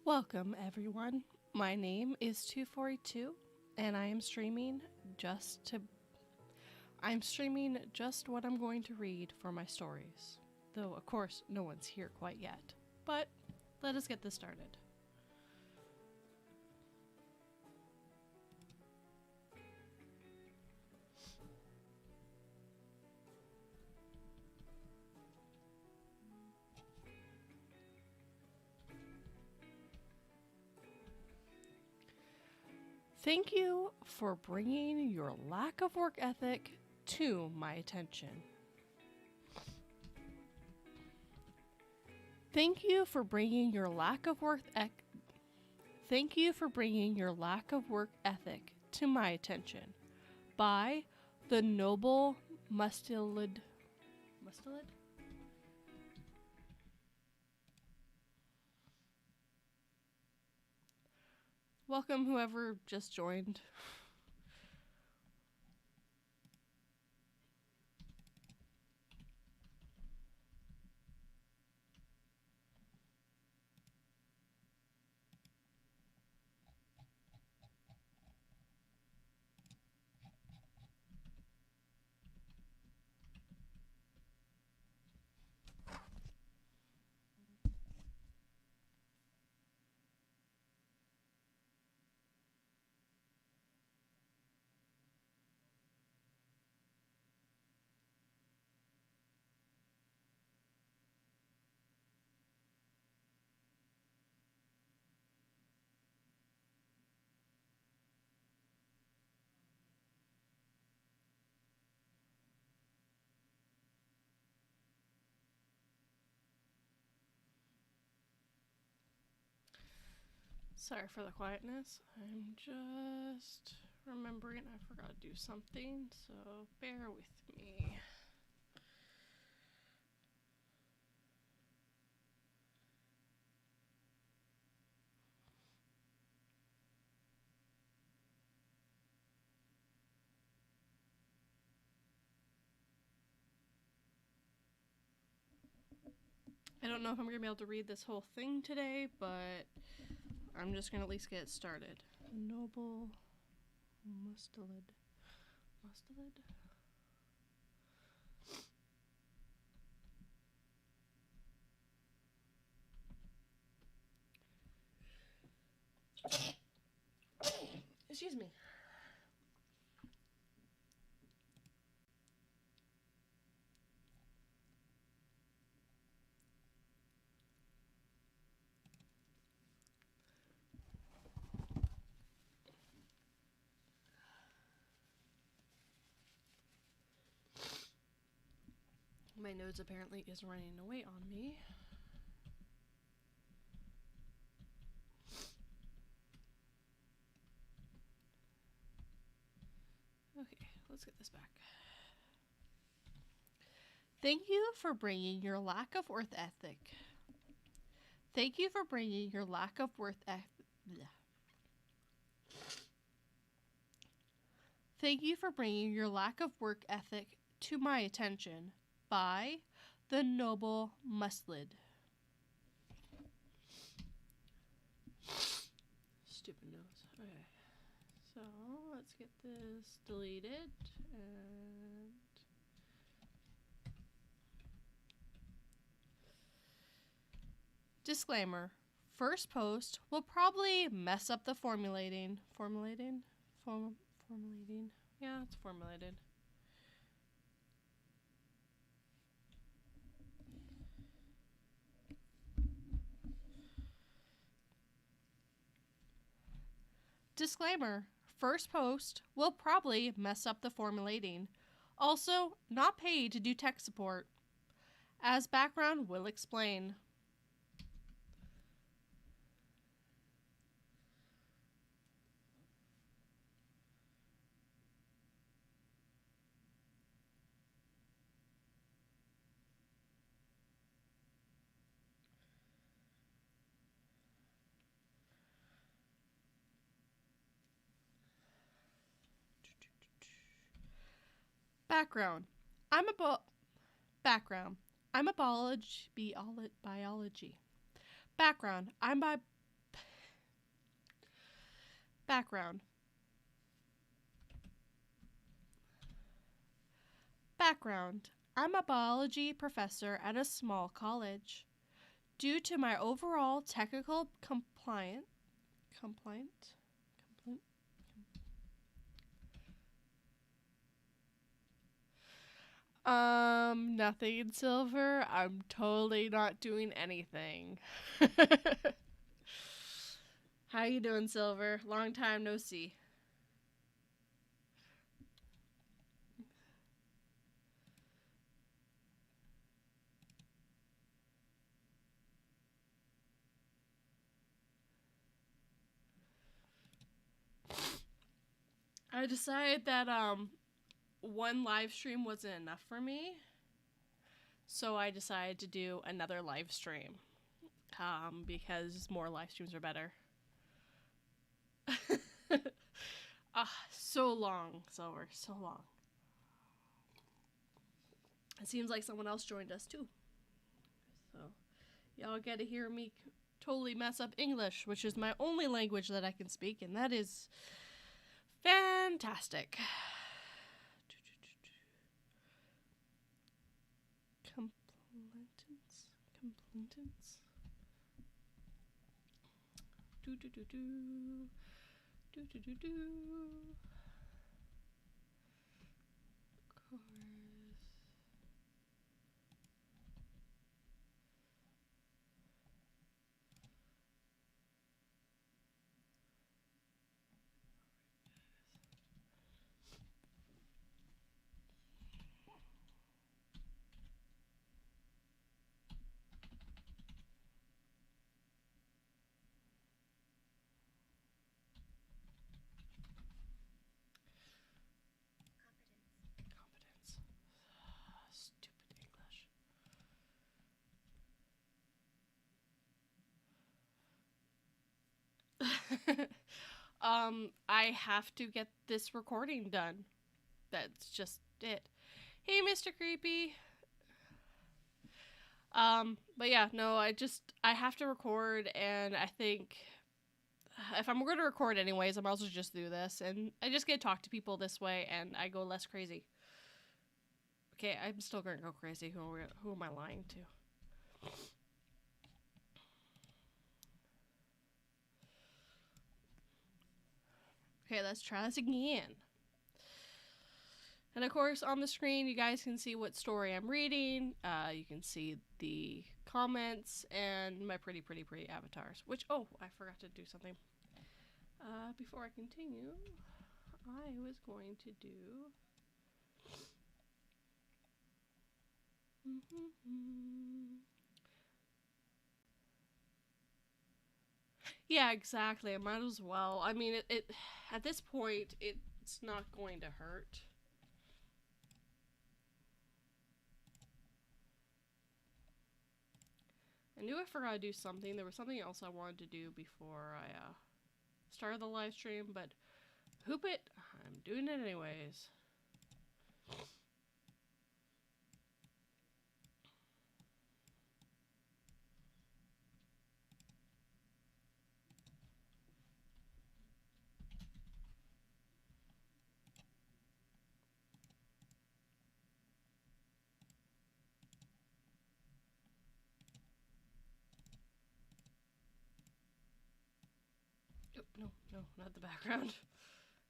Welcome, everyone. My name is 242, and I am streaming just what I'm going to read for my stories. Though, of course, no one's here quite yet. But let us get this started. Thank you for bringing your lack of work ethic to my attention. Thank you for bringing your lack of work ethic to my attention. By the noble Mustelid. Welcome, whoever just joined. Sorry for the quietness. I'm just remembering I forgot to do something, so bear with me. I don't know if I'm going to be able to read this whole thing today, but I'm just going to at least get it started. Noble Mustelid. Excuse me. My nose apparently is running away on me. Okay, let's get this back. Thank you for bringing your lack of work ethic. Thank you for bringing your lack of work ethic. Thank you for bringing your lack of work ethic to my attention. By the noble Mustelid. Stupid nose. Okay. So let's get this deleted and disclaimer. First post will probably mess up the formulating. Formulating? Yeah, it's formulated. Disclaimer. First post will probably mess up the formulating. Also, not paid to do tech support. As background will explain. Background. I'm a biology. Background. Background. Background. I'm a biology professor at a small college. Due to my overall technical compliant, nothing, Silver. I'm totally not doing anything. How you doing, Silver? Long time no see. I decided that one live stream wasn't enough for me, so I decided to do another live stream. Because more live streams are better. So long, Silver, so long. It seems like someone else joined us too. So, y'all get to hear me totally mess up English, which is my only language that I can speak, and that is fantastic. Complainants. Chorus. Competence. Stupid English. I have to get this recording done. That's just it. Hey, Mr. Creepy. But yeah, no, I have to record, and I think if I'm going to record anyways, I might as well just do this, and I just get to talk to people this way, and I go less crazy. Okay, I'm still going to go crazy. Who am I lying to? Okay, let's try this again. And of course, on the screen, you guys can see what story I'm reading. You can see the comments and my pretty avatars. Which, oh, I forgot to do something. Before I continue, I was going to do... Yeah, exactly. I might as well. I mean, it at this point, it's not going to hurt. I knew I forgot to do something. There was something else I wanted to do before I started the live stream, but hoop it, I'm doing it anyways. No, not the background.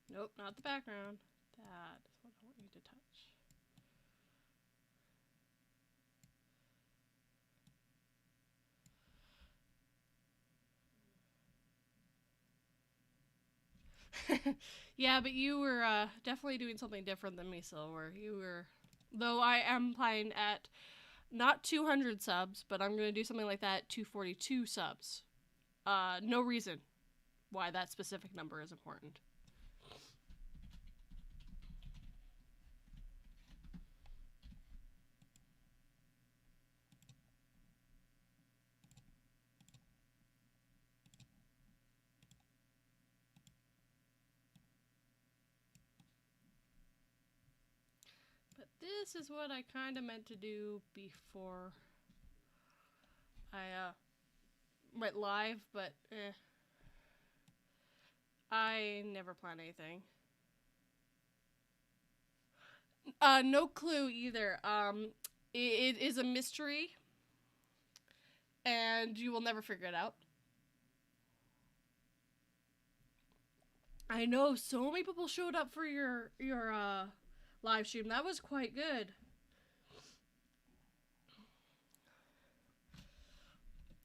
Nope, not the background. That is what I want you to touch. Yeah, but you were definitely doing something different than me, Silver. You were... Though I am playing at not 200 subs, but I'm going to do something like that, 242 subs. No reason why that specific number is important. But this is what I kind of meant to do before I went live, but I never plan anything. No clue either. It is a mystery, and you will never figure it out. I know so many people showed up for your live stream. That was quite good.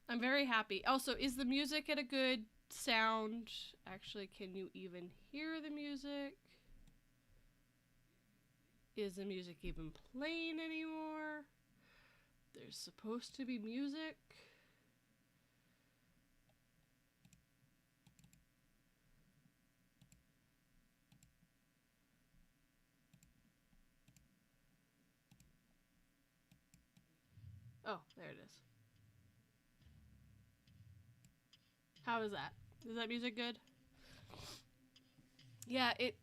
I'm very happy. Also, is the music at a good sound? Actually, can you even hear the music? Is the music even playing anymore? There's supposed to be music. Oh, there it is. How is that? Is that music good? Yeah, it...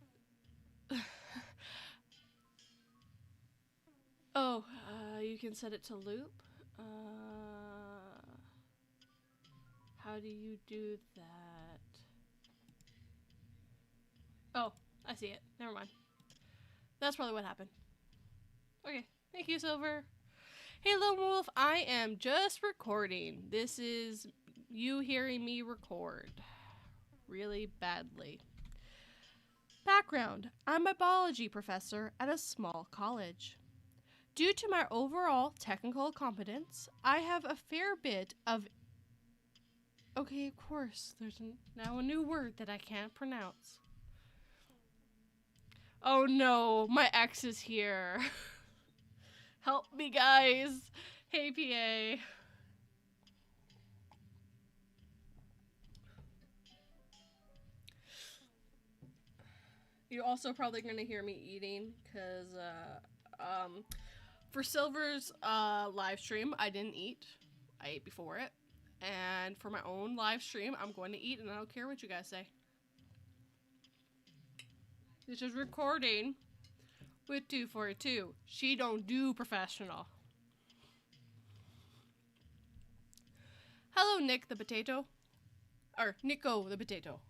Oh, you can set it to loop. How do you do that? Oh, I see it. Never mind. That's probably what happened. Okay, thank you, Silver. Hey, Lone Wolf, I am just recording. This is you hearing me record. Really badly. Background. I'm a biology professor at a small college. Due to my overall technical competence, I have a fair bit of... Okay, of course, there's now a new word that I can't pronounce. Oh no, my ex is here. Help me, guys. Hey, PA. You're also probably going to hear me eating because for Silver's live stream, I didn't eat. I ate before it. And for my own live stream, I'm going to eat, and I don't care what you guys say. This is recording with 242. She don't do professional. Hello, Nick the potato. Or Nico the potato.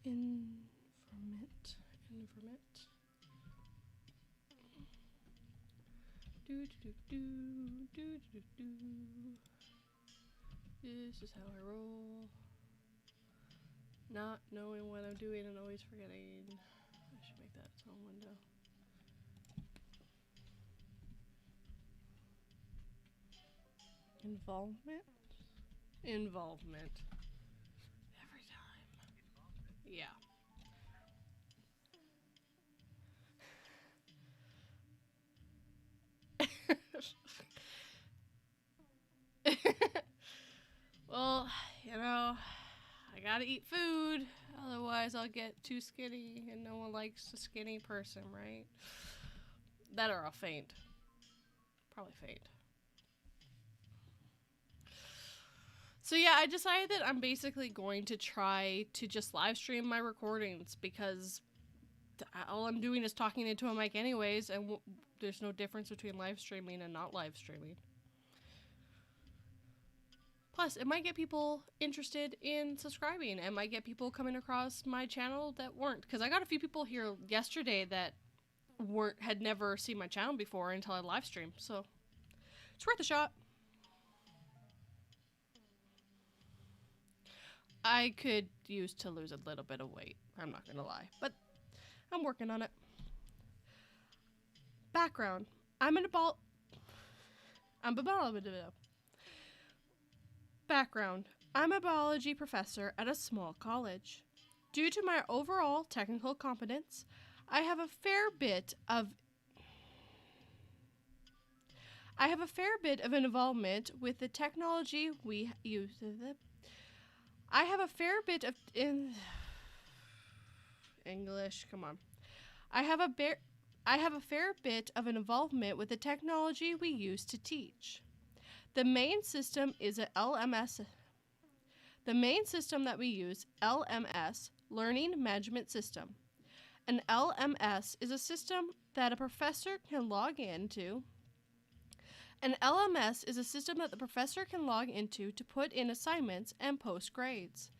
Informant. This is how I roll. Not knowing what I'm doing and always forgetting. I should make that its own window. Involvement? Involvement. Every time. Yeah. Well, you know, I gotta eat food, otherwise I'll get too skinny, and no one likes a skinny person, right? That or I'll faint. Probably faint. So yeah, I decided that I'm basically going to try to just live stream my recordings because all I'm doing is talking into a mic anyways, and there's no difference between live streaming and not live streaming. Plus, it might get people interested in subscribing. It might get people coming across my channel that weren't. Because I got a few people here yesterday that had never seen my channel before until I live streamed. So, it's worth a shot. I could use to lose a little bit of weight. I'm not going to lie. But I'm working on it. Background. Background. I'm a biology professor at a small college. Due to my overall technical competence, I have a fair bit of involvement with the technology we use. I have a fair bit of English. Come on. I have a fair bit of an involvement with the technology we use to teach. The main system is a LMS. The main system that we use, LMS, Learning Management System. An LMS is a system that a professor can log into. An LMS is a system that the professor can log into to put in assignments and post grades.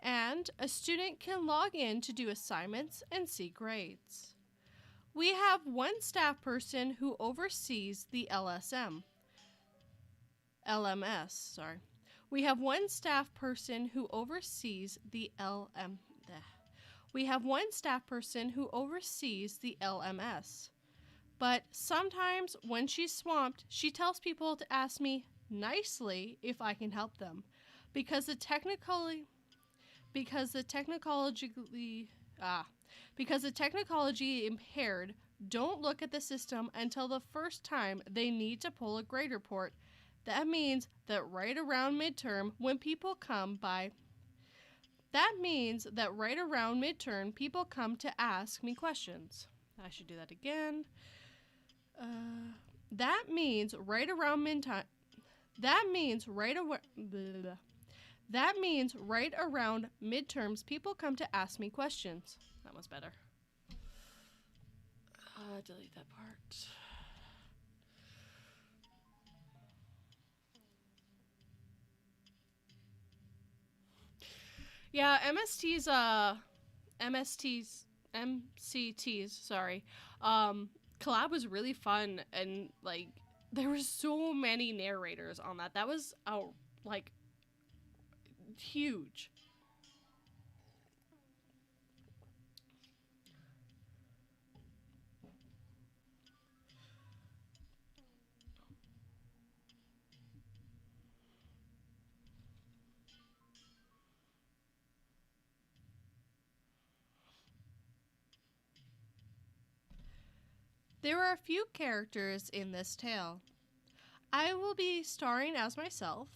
And a student can log in to do assignments and see grades. We have one staff person who oversees the LMS. We have one staff person who oversees the We have one staff person who oversees the LMS. But sometimes when she's swamped, she tells people to ask me nicely if I can help them, because the technology impaired don't look at the system until the first time they need to pull a grade report. That means that right around midterm, people come to ask me questions. I should do that again. That means right around midtime. That means right around midterms, people come to ask me questions. That was better. Delete that part. Yeah, MCTs, sorry. Collab was really fun, and like there were so many narrators on that. That was huge. There are a few characters in this tale. I will be starring as myself.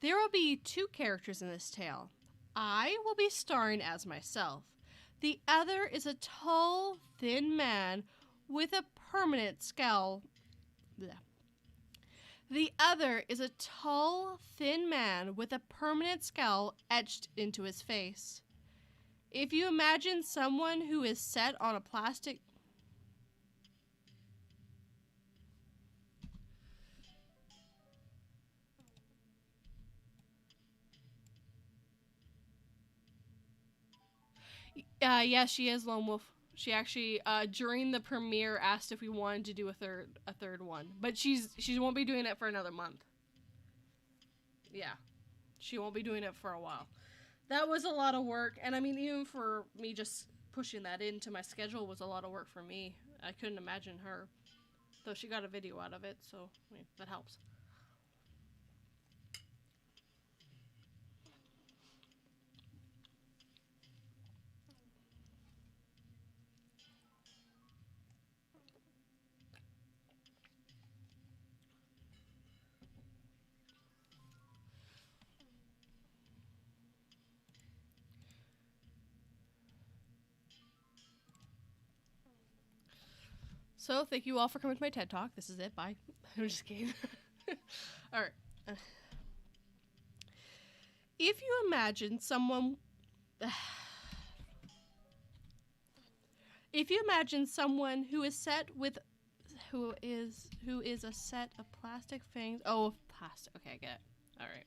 There will be two characters in this tale. I will be starring as myself. The other is a tall, thin man with a permanent scowl. The other is a tall, thin man with a permanent scowl etched into his face. If you imagine someone who is set on a plastic... yeah, she is Lone Wolf. She actually, during the premiere, asked if we wanted to do a third one, but she won't be doing it for another month. Yeah, she won't be doing it for a while. That was a lot of work, and I mean, even for me, just pushing that into my schedule was a lot of work for me. I couldn't imagine her, though she got a video out of it, so I mean, that helps. So, thank you all for coming to my TED Talk. This is it. Bye. I'm just kidding. Alright. If you imagine someone... If you imagine someone who is a set of plastic fangs... Oh, plastic. Okay, I get it. Alright.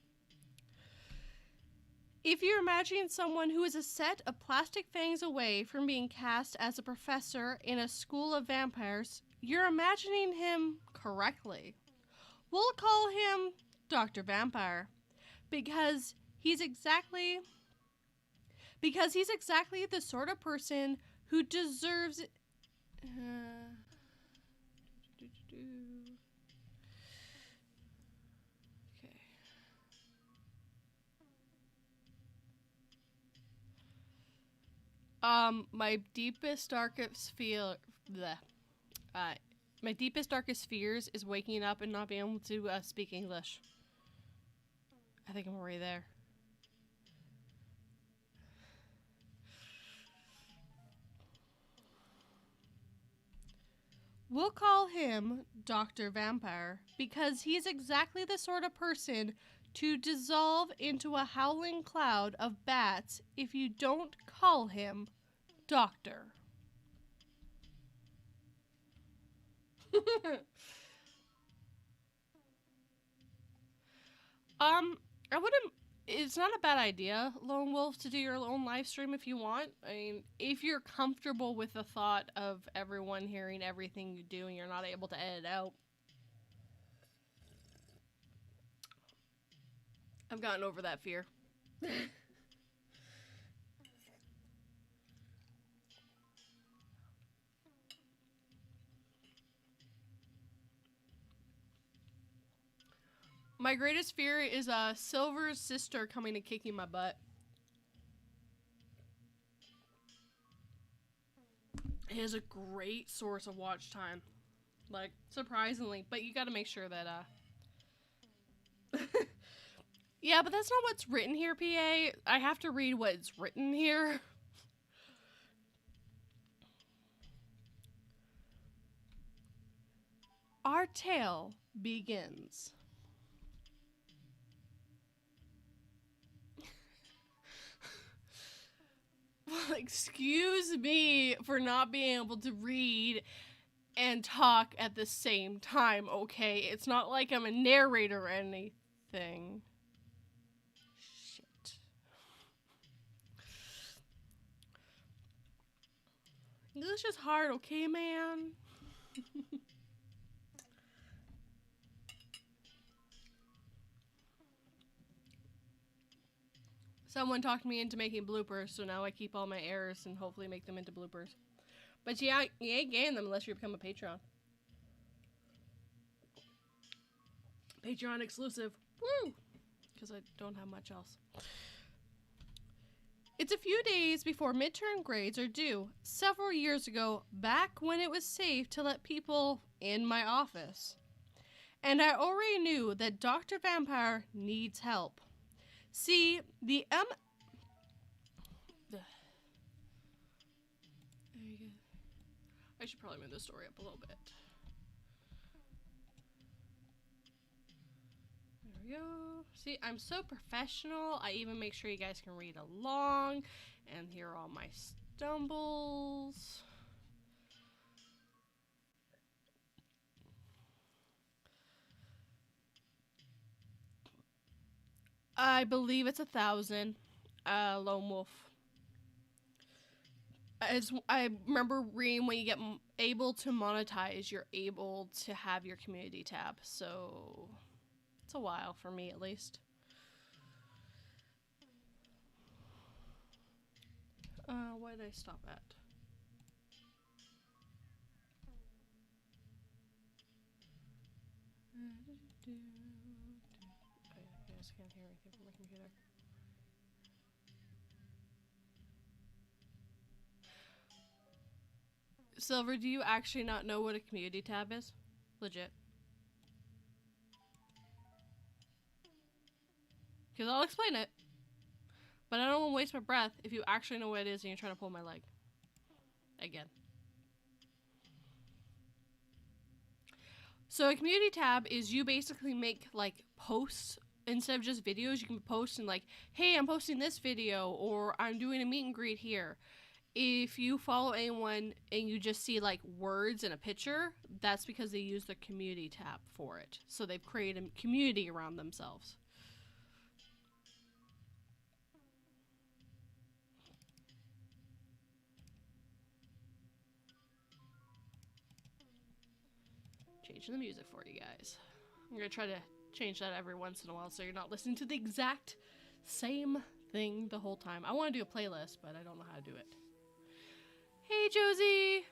If you're imagining someone who is a set of plastic fangs away from being cast as a professor in a school of vampires, you're imagining him correctly. We'll call him Dr. Vampire because he's exactly the sort of person who deserves it. My deepest, darkest fears is waking up and not being able to speak English. I think I'm already there. We'll call him Dr. Vampire because he's exactly the sort of person to dissolve into a howling cloud of bats if you don't call him Doctor. I wouldn't. It's not a bad idea, Lone Wolf, to do your own live stream if you want. I mean, if you're comfortable with the thought of everyone hearing everything you do and you're not able to edit out. I've gotten over that fear. My greatest fear is Silver's sister coming and kicking my butt. It is a great source of watch time. Like, surprisingly. But you gotta make sure that, yeah, but that's not what's written here, PA. I have to read what's written here. Our tale begins. Excuse me for not being able to read and talk at the same time, okay? It's not like I'm a narrator or anything. Shit. English is hard, okay, man? Someone talked me into making bloopers, so now I keep all my errors and hopefully make them into bloopers. But yeah, you ain't getting them unless you become a Patreon. Patreon exclusive. Woo! Because I don't have much else. It's a few days before midterm grades are due, several years ago, back when it was safe to let people in my office. And I already knew that Dr. Vampire needs help. See, the There you go. I should probably move this story up a little bit. There we go. See, I'm so professional. I even make sure you guys can read along and hear all my stumbles. I believe it's 1,000. Lone Wolf. As I remember reading, when you get able to monetize, you're able to have your community tab. So it's a while for me, at least. Why did I stop at? I guess I can't hear anything from my computer. Silver, do you actually not know what a community tab is? Legit. Because I'll explain it. But I don't want to waste my breath if you actually know what it is and you're trying to pull my leg. Again. So a community tab is you basically make like posts instead of just videos. You can post and like, hey, I'm posting this video, or I'm doing a meet and greet here. If you follow anyone and you just see like words in a picture, that's because they use the community tab for it. So they've created a community around themselves. Changing the music for you guys. I'm gonna try to change that every once in a while so you're not listening to the exact same thing the whole time. I want to do a playlist, but I don't know how to do it. Hey, Josie!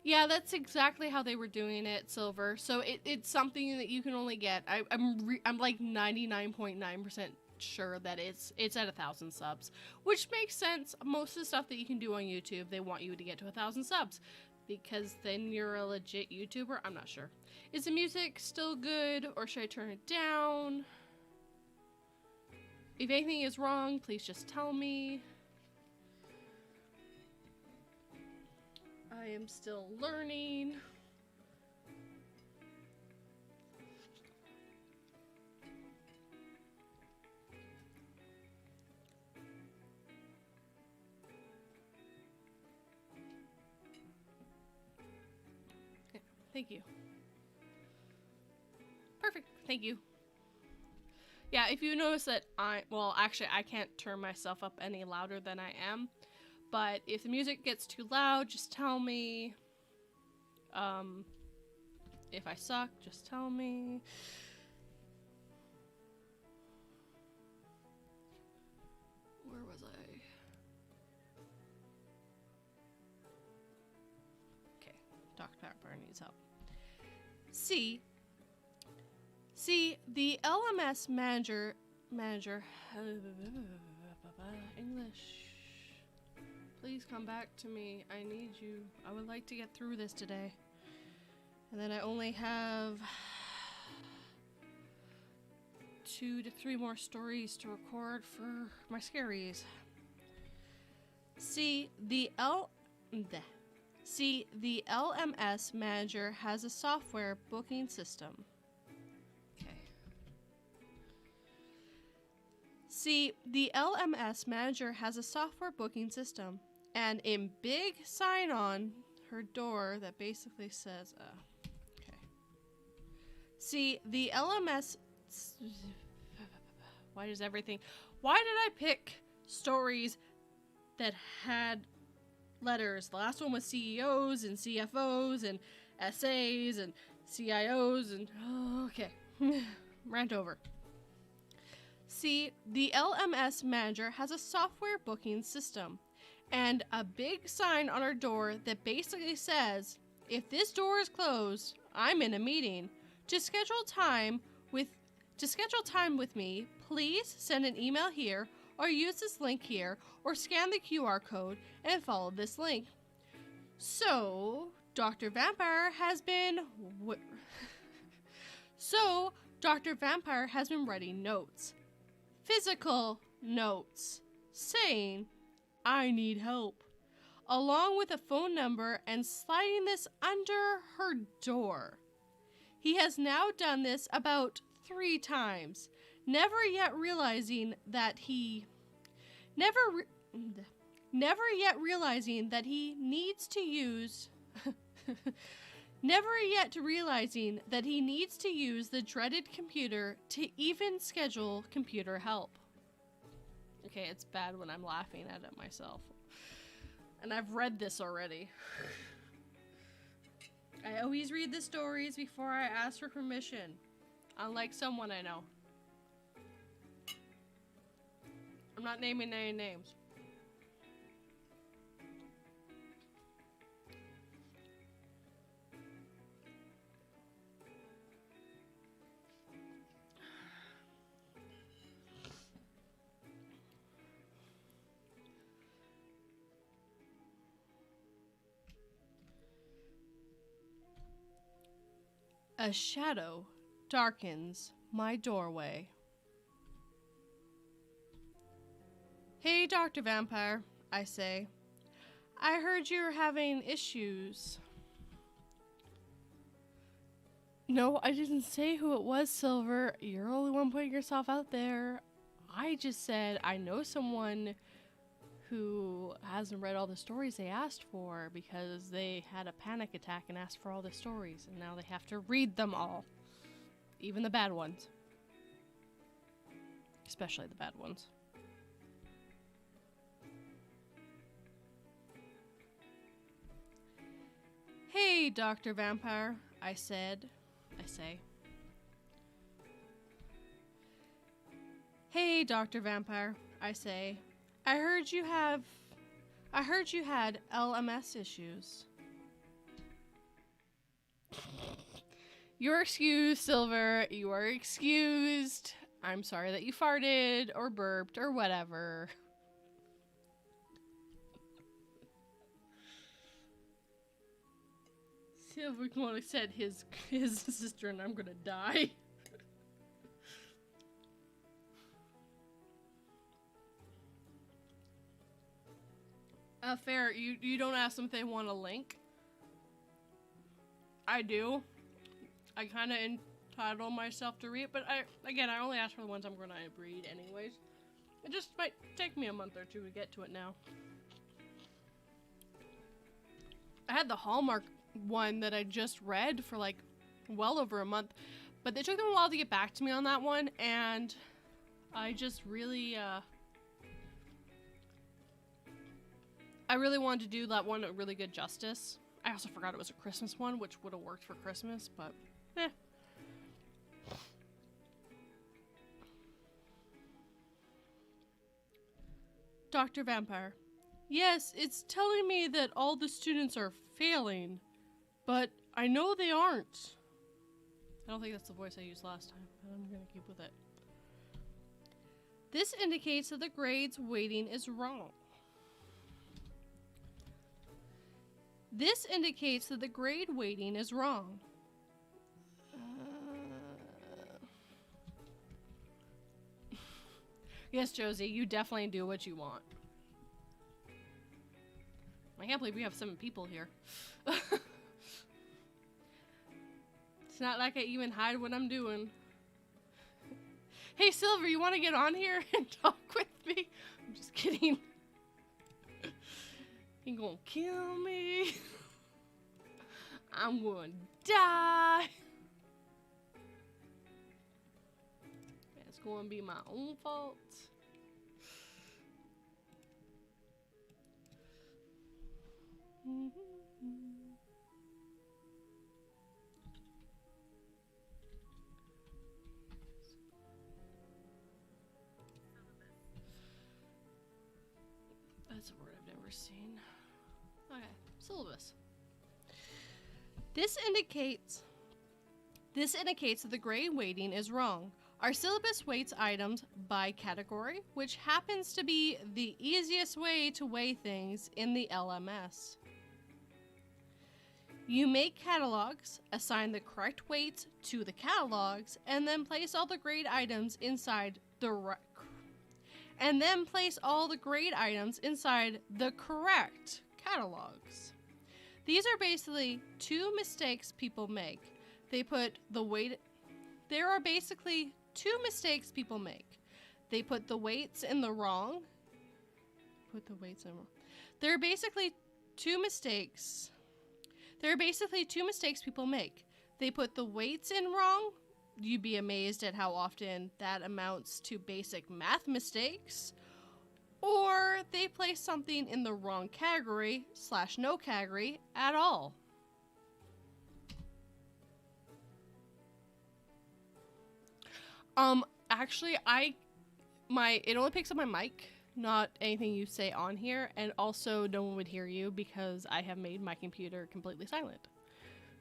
Yeah, that's exactly how they were doing it, Silver. So it's something that you can only get. I'm like 99.9% sure that it's at 1,000 subs, which makes sense. Most of the stuff that you can do on YouTube, they want you to get to 1,000 subs, because then you're a legit YouTuber. I'm not sure. Is the music still good, or should I turn it down? If anything is wrong, please just tell me. I am still learning. Thank you. Perfect. Thank you. Yeah, if you notice that well, actually, I can't turn myself up any louder than I am. But if the music gets too loud, just tell me. If I suck, just tell me. Where was I? Okay, Dr. Pepper needs help. C, the LMS manager, English. Please come back to me. I need you. I would like to get through this today. And then I only have 2 to 3 more stories to record for my scaries. See, the LMS manager has a software booking system. Okay. See, the LMS manager has a software booking system, and in big sign on her door that basically says, okay. See, the LMS. Why did I pick stories that had letters? The last one was CEOs and CFOs and SAs and CIOs and okay. Rant over. See, the LMS manager has a software booking system and a big sign on her door that basically says, if this door is closed, I'm in a meeting. To schedule time with me, please send an email here or use this link here or scan the QR code and follow this link. So, Dr. Vampire has been writing notes. Physical notes saying, I need help, along with a phone number and sliding this under her door. He has now done this about 3 times, never yet realizing that he needs to use the dreaded computer to even schedule computer help. Okay, it's bad when I'm laughing at it myself. And I've read this already. I always read the stories before I ask for permission. Unlike someone I know. I'm not naming any names. A shadow darkens my doorway. Hey, Dr. Vampire, I say. I heard you're having issues. No, I didn't say who it was, Silver. You're the only one putting yourself out there. I just said I know someone who hasn't read all the stories they asked for because they had a panic attack and asked for all the stories, and now they have to read them all. Even the bad ones. Especially the bad ones. Hey, Dr. Vampire, I say. Hey, Dr. Vampire, I say. I heard you had LMS issues. You're excused, Silver. You are excused. I'm sorry that you farted or burped or whatever. Silver only said his sister and I'm gonna die. Fair. You don't ask them if they want a link. I do. I kind of entitle myself to read, but I only ask for the ones I'm gonna read anyways. It just might take me a month or 2 to get to it now. I had the Hallmark one that I just read for like well over a month, but they took them a while to get back to me on that one, and I just really, I really wanted to do that one a really good justice. I also forgot it was a Christmas one, which would have worked for Christmas, but eh. Dr. Vampire. Yes, it's telling me that all the students are failing, but I know they aren't. I don't think that's the voice I used last time, but I'm gonna keep with it. This indicates that the grade's weighting is wrong. This indicates that the grade weighting is wrong. Yes, Josie, you definitely do what you want. I can't believe we have 7 people here. It's not like I even hide what I'm doing. Hey, Silver, you want to get on here and talk with me? I'm just kidding. He gonna kill me. I'm gonna die. It's gonna be my own fault. That's a word I've never seen. Okay, syllabus. This indicates that the grade weighting is wrong. Our syllabus weights items by category, which happens to be the easiest way to weigh things in the LMS. You make catalogs, assign the correct weights to the catalogs, and then place all the grade items inside the correct catalogs. These are basically 2 mistakes people make. There are basically 2 mistakes people make. They put the weights in the wrong. There are basically 2 mistakes people make. They put the weights in wrong. You'd be amazed at how often that amounts to basic math mistakes. Or they place something in the wrong category / no category at all. Actually, it only picks up my mic, not anything you say on here, and also no one would hear you because I have made my computer completely silent.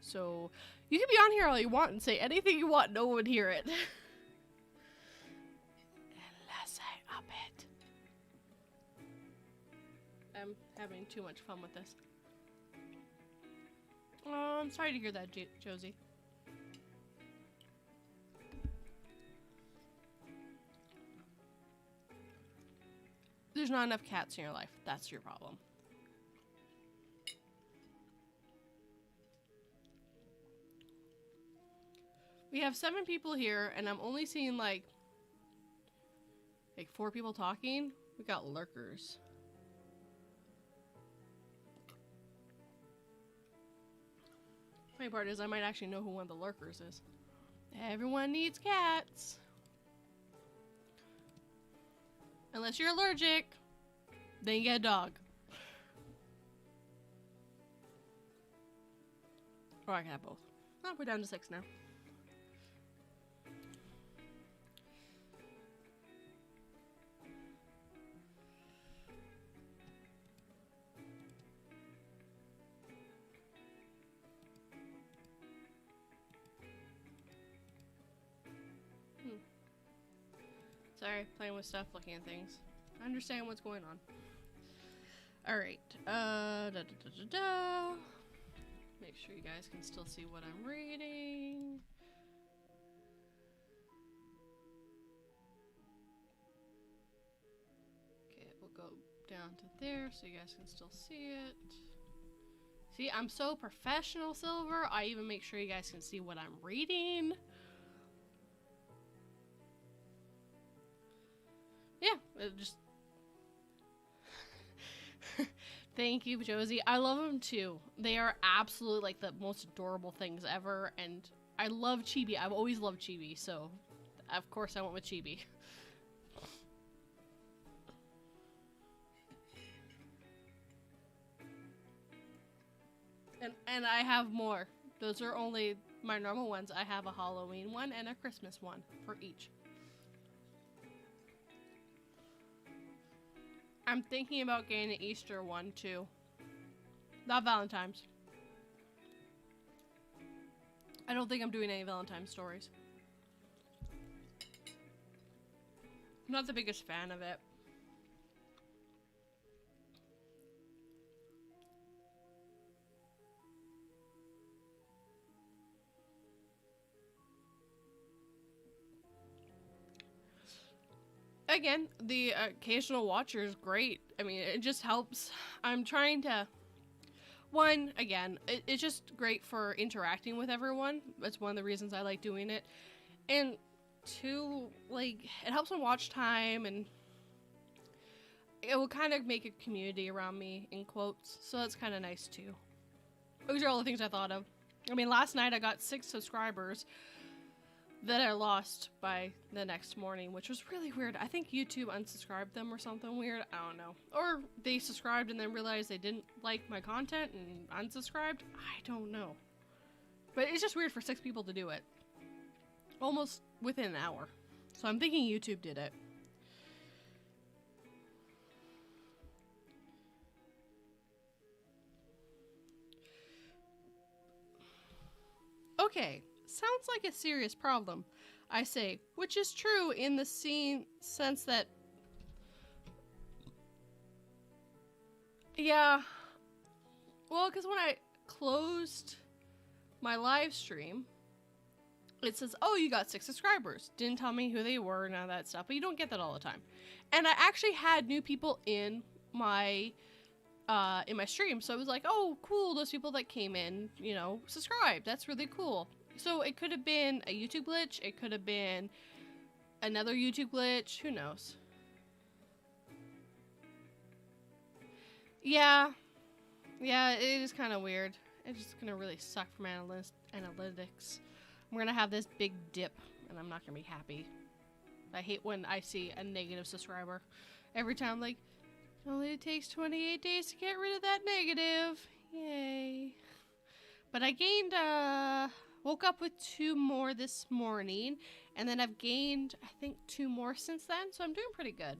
So, you can be on here all you want and say anything you want, no one would hear it. Unless I up it. I'm having too much fun with this. Oh, I'm sorry to hear that, Josie. There's not enough cats in your life. That's your problem. We have 7 people here, and I'm only seeing like 4 people talking. We got lurkers. Funny part is I might actually know who one of the lurkers is. Everyone needs cats. Unless you're allergic, then you get a dog. Or I can have both. Oh, we're down to 6 now. Sorry, playing with stuff, looking at things. I understand what's going on. Alright, Make sure you guys can still see what I'm reading. Okay, we'll go down to there so you guys can still see it. See, I'm so professional, Silver. I even make sure you guys can see what I'm reading. Yeah, it just... Thank you, Josie. I love them too. They are absolutely like the most adorable things ever, and I love Chibi. I've always loved Chibi, so of course I went with Chibi. And I have more. Those are only my normal ones. I have a Halloween one and a Christmas one for each. I'm thinking about getting an Easter one too. Not Valentine's. I don't think I'm doing any Valentine's stories. I'm not the biggest fan of it. Again, the occasional watcher is great. I mean, it just helps. I'm trying to... One, again, it's just great for interacting with everyone. That's one of the reasons I like doing it. And two, like, it helps on watch time, and it will kind of make a community around me, in quotes. So that's kind of nice, too. Those are all the things I thought of. I mean, last night I got 6 subscribers that I lost by the next morning, which was really weird. I think YouTube unsubscribed them or something weird. I don't know. Or they subscribed and then realized they didn't like my content and unsubscribed. I don't know. But it's just weird for 6 people to do it. Almost within an hour. So I'm thinking YouTube did it. Okay. Sounds like a serious problem, I say, which is true in the sense that, yeah, well, because when I closed my live stream, it says, oh, you got 6 subscribers. Didn't tell me who they were, none of that stuff, but you don't get that all the time. And I actually had new people in my stream, so it was like, oh, cool, those people that came in, you know, subscribed. That's really cool. So it could have been a YouTube glitch. It could have been another YouTube glitch. Who knows? Yeah. Yeah, it is kind of weird. It's just going to really suck from analytics. I'm going to have this big dip, and I'm not going to be happy. I hate when I see a negative subscriber. Every time, like, it only takes 28 days to get rid of that negative. Yay. But I gained, woke up with 2 more this morning, and then I've gained, I think, 2 more since then, so I'm doing pretty good.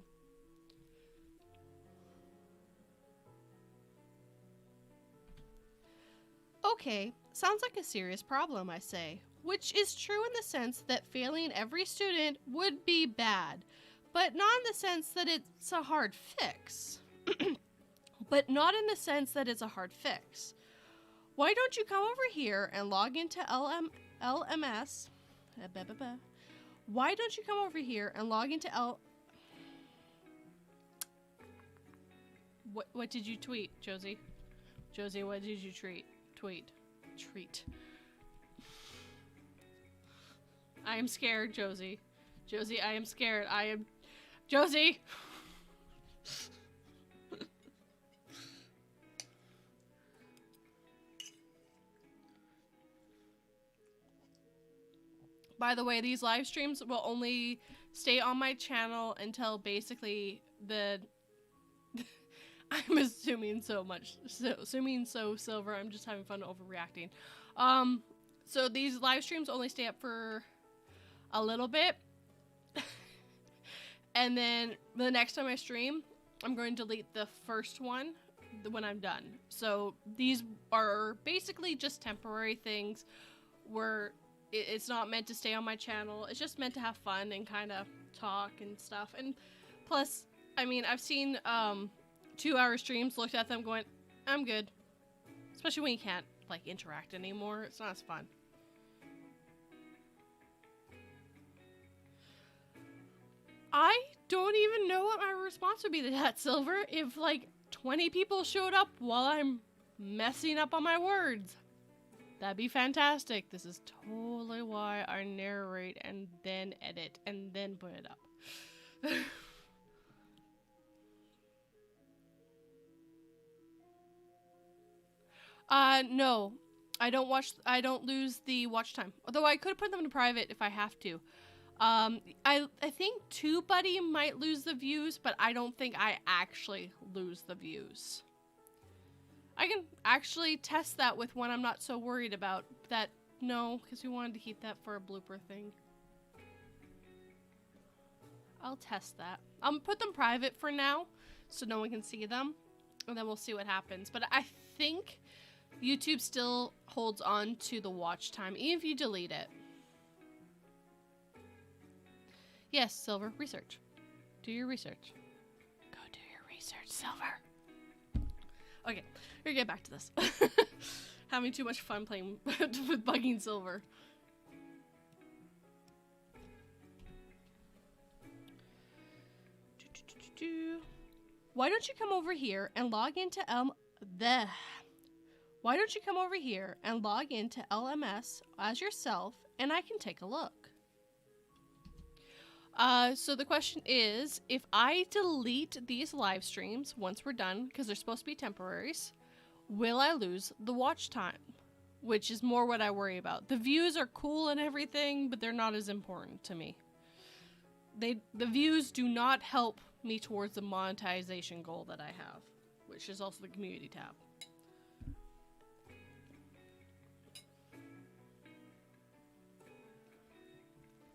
Okay, sounds like a serious problem, I say, which is true in the sense that failing every student would be bad, but not in the sense that it's a hard fix. But not in the sense that it's a hard fix. Why don't you come over here and log into LMS? Why don't you come over here and log into What did you tweet, Josie? Josie, what did you tweet? I am scared, Josie. Josie, I am scared. Josie! By the way, these live streams will only stay on my channel until basically I'm assuming Silver. I'm just having fun overreacting. So these live streams only stay up for a little bit. And then the next time I stream, I'm going to delete the first one when I'm done. So these are basically just temporary things where it's not meant to stay on my channel. It's just meant to have fun and kind of talk and stuff. And plus, I mean, I've seen 2-hour streams, looked at them going, I'm good. Especially when you can't, like, interact anymore. It's not as fun. I don't even know what my response would be to that, Silver, if, like, 20 people showed up while I'm messing up on my words. That'd be fantastic. This is totally why I narrate and then edit and then put it up. No. I don't lose the watch time. Although I could put them in private if I have to. I think TubeBuddy might lose the views, but I don't think I actually lose the views. I can actually test that with one I'm not so worried about. That, no, because we wanted to keep that for a blooper thing. I'll test that. I'll put them private for now, so no one can see them, and then we'll see what happens. But I think YouTube still holds on to the watch time, even if you delete it. Yes, Silver, research. Do your research. Go do your research, Silver. Okay, we're gonna get back to this. Having too much fun playing with bugging Silver. Why don't you come over here and log into Why don't you come over here and log into LMS as yourself, and I can take a look. So the question is, if I delete these live streams once we're done, because they're supposed to be temporaries, will I lose the watch time? Which is more what I worry about. The views are cool and everything, but they're not as important to me. The views do not help me towards the monetization goal that I have, which is also the community tab.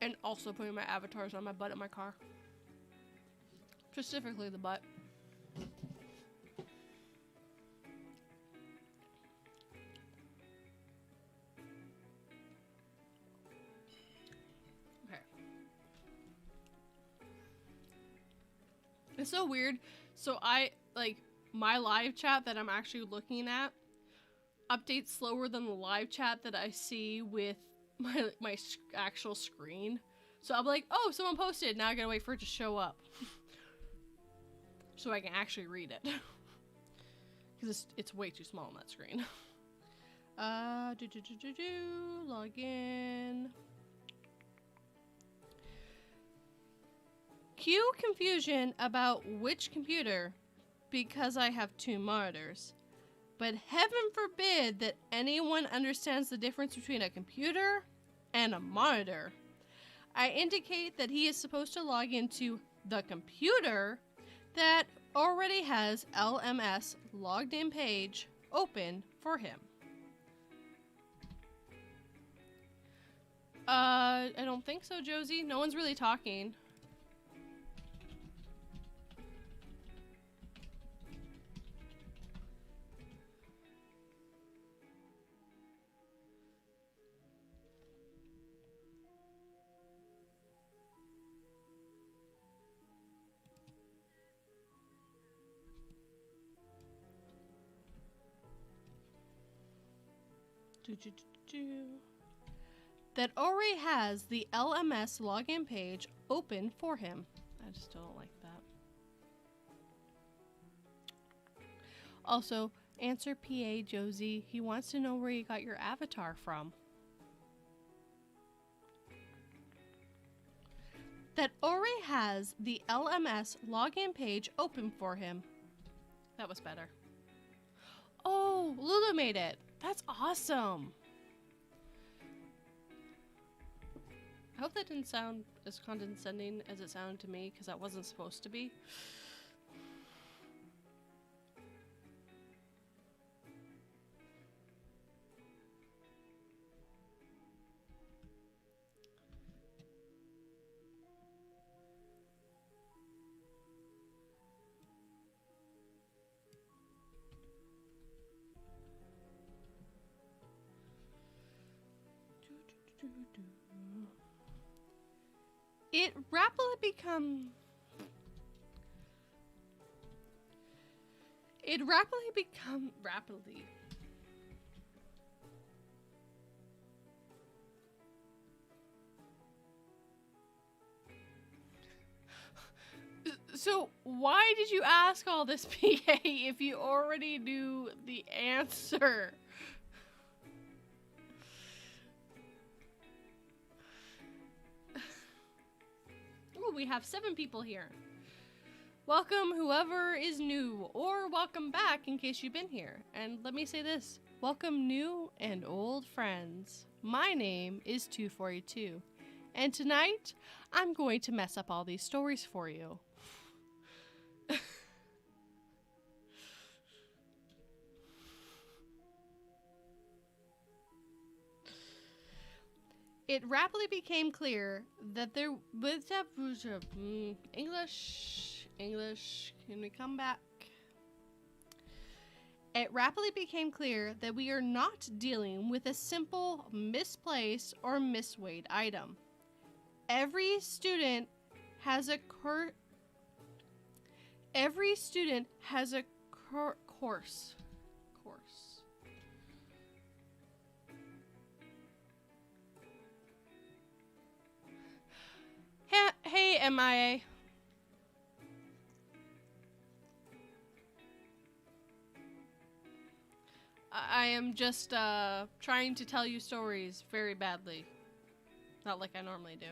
And also putting my avatars on my butt in my car. Specifically the butt. Okay. It's so weird. So my live chat that I'm actually looking at updates slower than the live chat that I see with my actual screen. So I'm like, oh, someone posted. Now I gotta wait for it to show up. So I can actually read it. Because it's way too small on that screen. Log in. Cue confusion about which computer, because I have 2 monitors. But heaven forbid that anyone understands the difference between a computer and a monitor. I indicate that he is supposed to log into the computer that already has LMS logged in page open for him. I don't think so, Josie. No one's really talking. That already has the LMS login page open for him. I just don't like that. Also, answer PA Josie. He wants to know where you got your avatar from. That already has the LMS login page open for him. That was better. Oh, Lulu made it. That's awesome. I hope that didn't sound as condescending as it sounded to me, because that wasn't supposed to be. It rapidly become So why did you ask all this, PA, if you already knew the answer? Oh, we have 7 people here. Welcome whoever is new, or welcome back in case you've been here. And let me say this, welcome new and old friends. My name is 242, and tonight I'm going to mess up all these stories for you. It rapidly became clear that there was English, can we come back? It rapidly became clear that we are not dealing with a simple misplaced or misweighed item. Every student has a course. Hey, MIA. I am just trying to tell you stories very badly. Not like I normally do.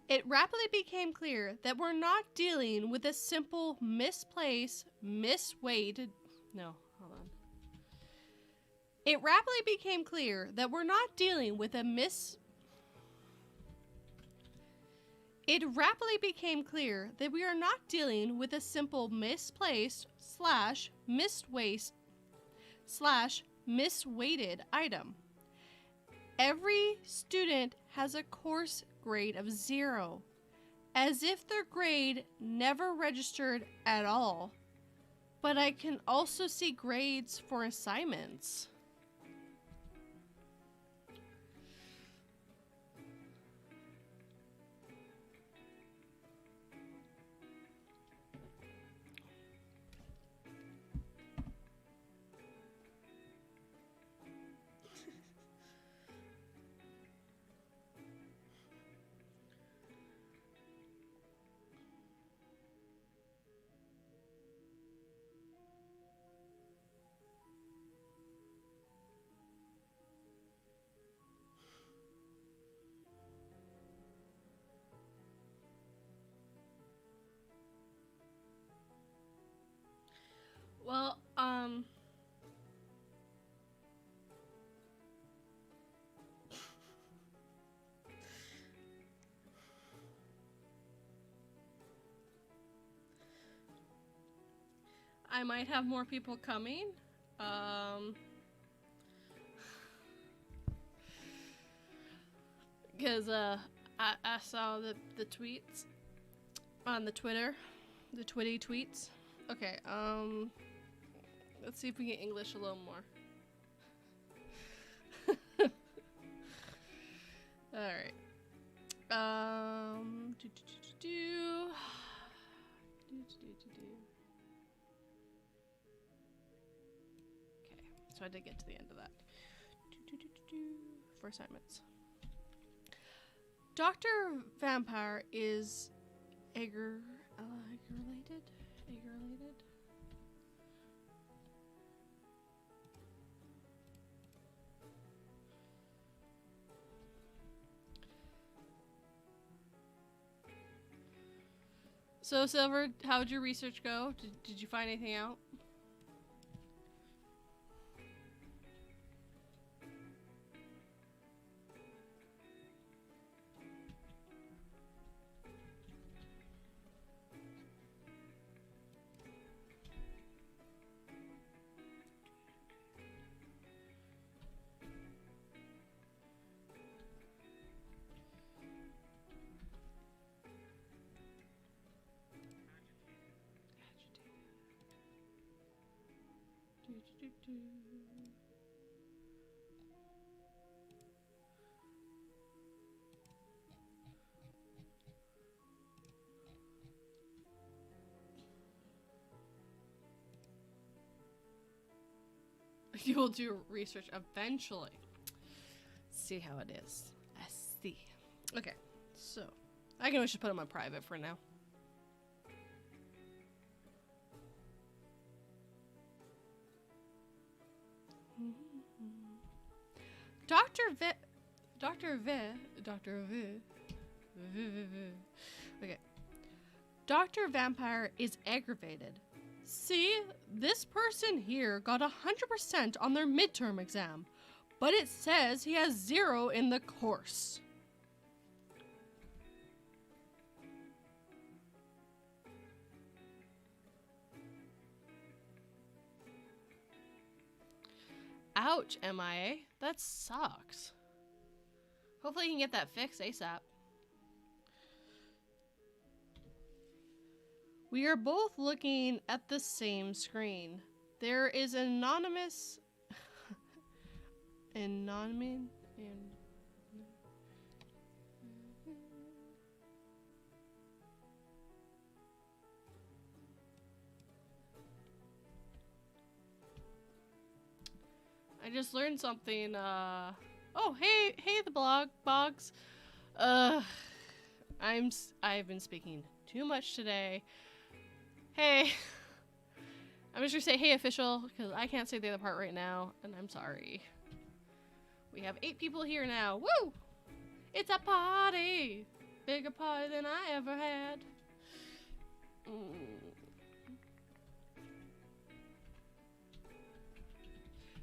It rapidly became clear that we're not dealing with a simple misplaced, misweighed. No, hold on. It rapidly became clear that we're not dealing with a It rapidly became clear that we are not dealing with a simple misplaced / misweighted item. Every student has a course grade of 0, as if their grade never registered at all. But I can also see grades for assignments. Well, I might have more people coming. Because I saw the tweets on the Twitter, the Twitty tweets. Okay, let's see if we get English a little more. All right. Okay, so I did get to the end of that. For assignments. Dr. Vampire is egg-related? Egg-related? So, Silver, how'd your research go? Did you find anything out? You will do research eventually. See how it is. I see. Okay, so I can just put them on private for now. Dr. V. Dr. V. Okay. Dr. Vampire is aggravated. See, this person here got 100% on their midterm exam, but it says he has 0 in the course. Ouch, MIA. That sucks. Hopefully you can get that fixed ASAP. We are both looking at the same screen. There is an anonymous... I just learned something, Oh, hey, the bogs. I've been speaking too much today. Hey. I'm just gonna say, hey, official, because I can't say the other part right now, and I'm sorry. We have 8 people here now. Woo! It's a party! Bigger party than I ever had.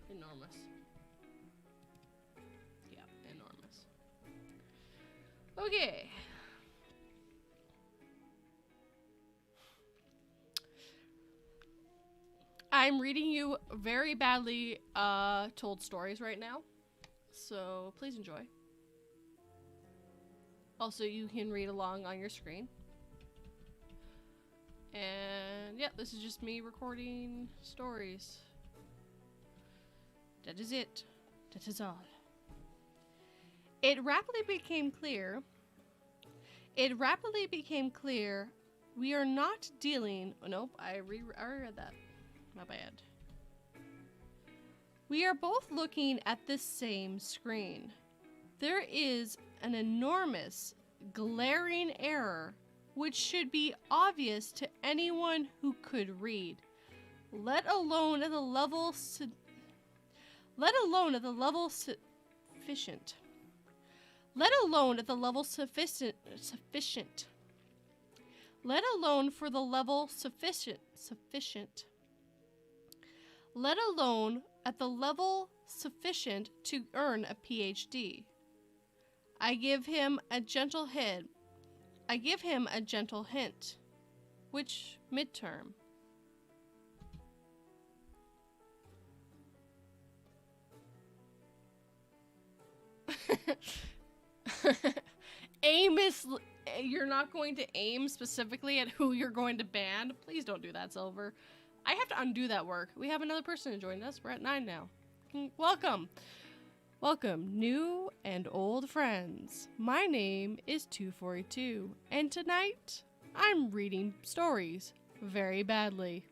Enormous. Yeah, enormous. Okay. I'm reading you very badly told stories right now, so please enjoy. Also, you can read along on your screen. And yeah, this is just me recording stories. That is it. That is all. It rapidly became clear we are not dealing... Oh, nope, I read that. My bad. We are both looking at the same screen. There is an enormous, glaring error which should be obvious to anyone who could read, let alone at the level sufficient. Let alone at the level sufficient. Let alone for the level sufficient. Let alone at the level sufficient to earn a PhD. I give him a gentle hint. Which midterm? You're not going to aim specifically at who you're going to ban. Please don't do that, Silver. I have to undo that work. We have another person to join us. We're at 9 now. Welcome. Welcome, new and old friends. My name is 242, and tonight I'm reading stories very badly.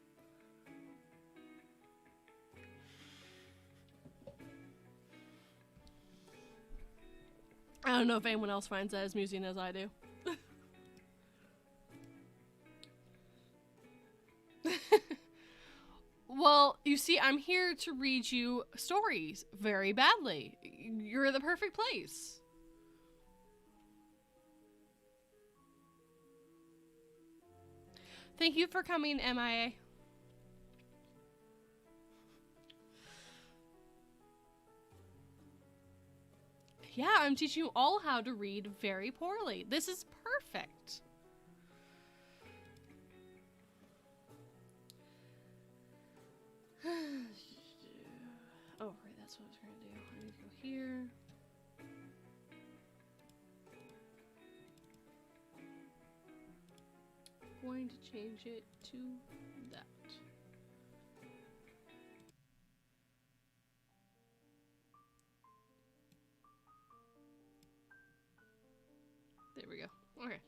I don't know if anyone else finds that as amusing as I do. Well, you see, I'm here to read you stories very badly. You're the perfect place. Thank you for coming, MIA. Yeah, I'm teaching you all how to read very poorly. This is perfect. Oh, right, that's what I was going to do. I need to go here. Going to change it to that. There we go. Okay.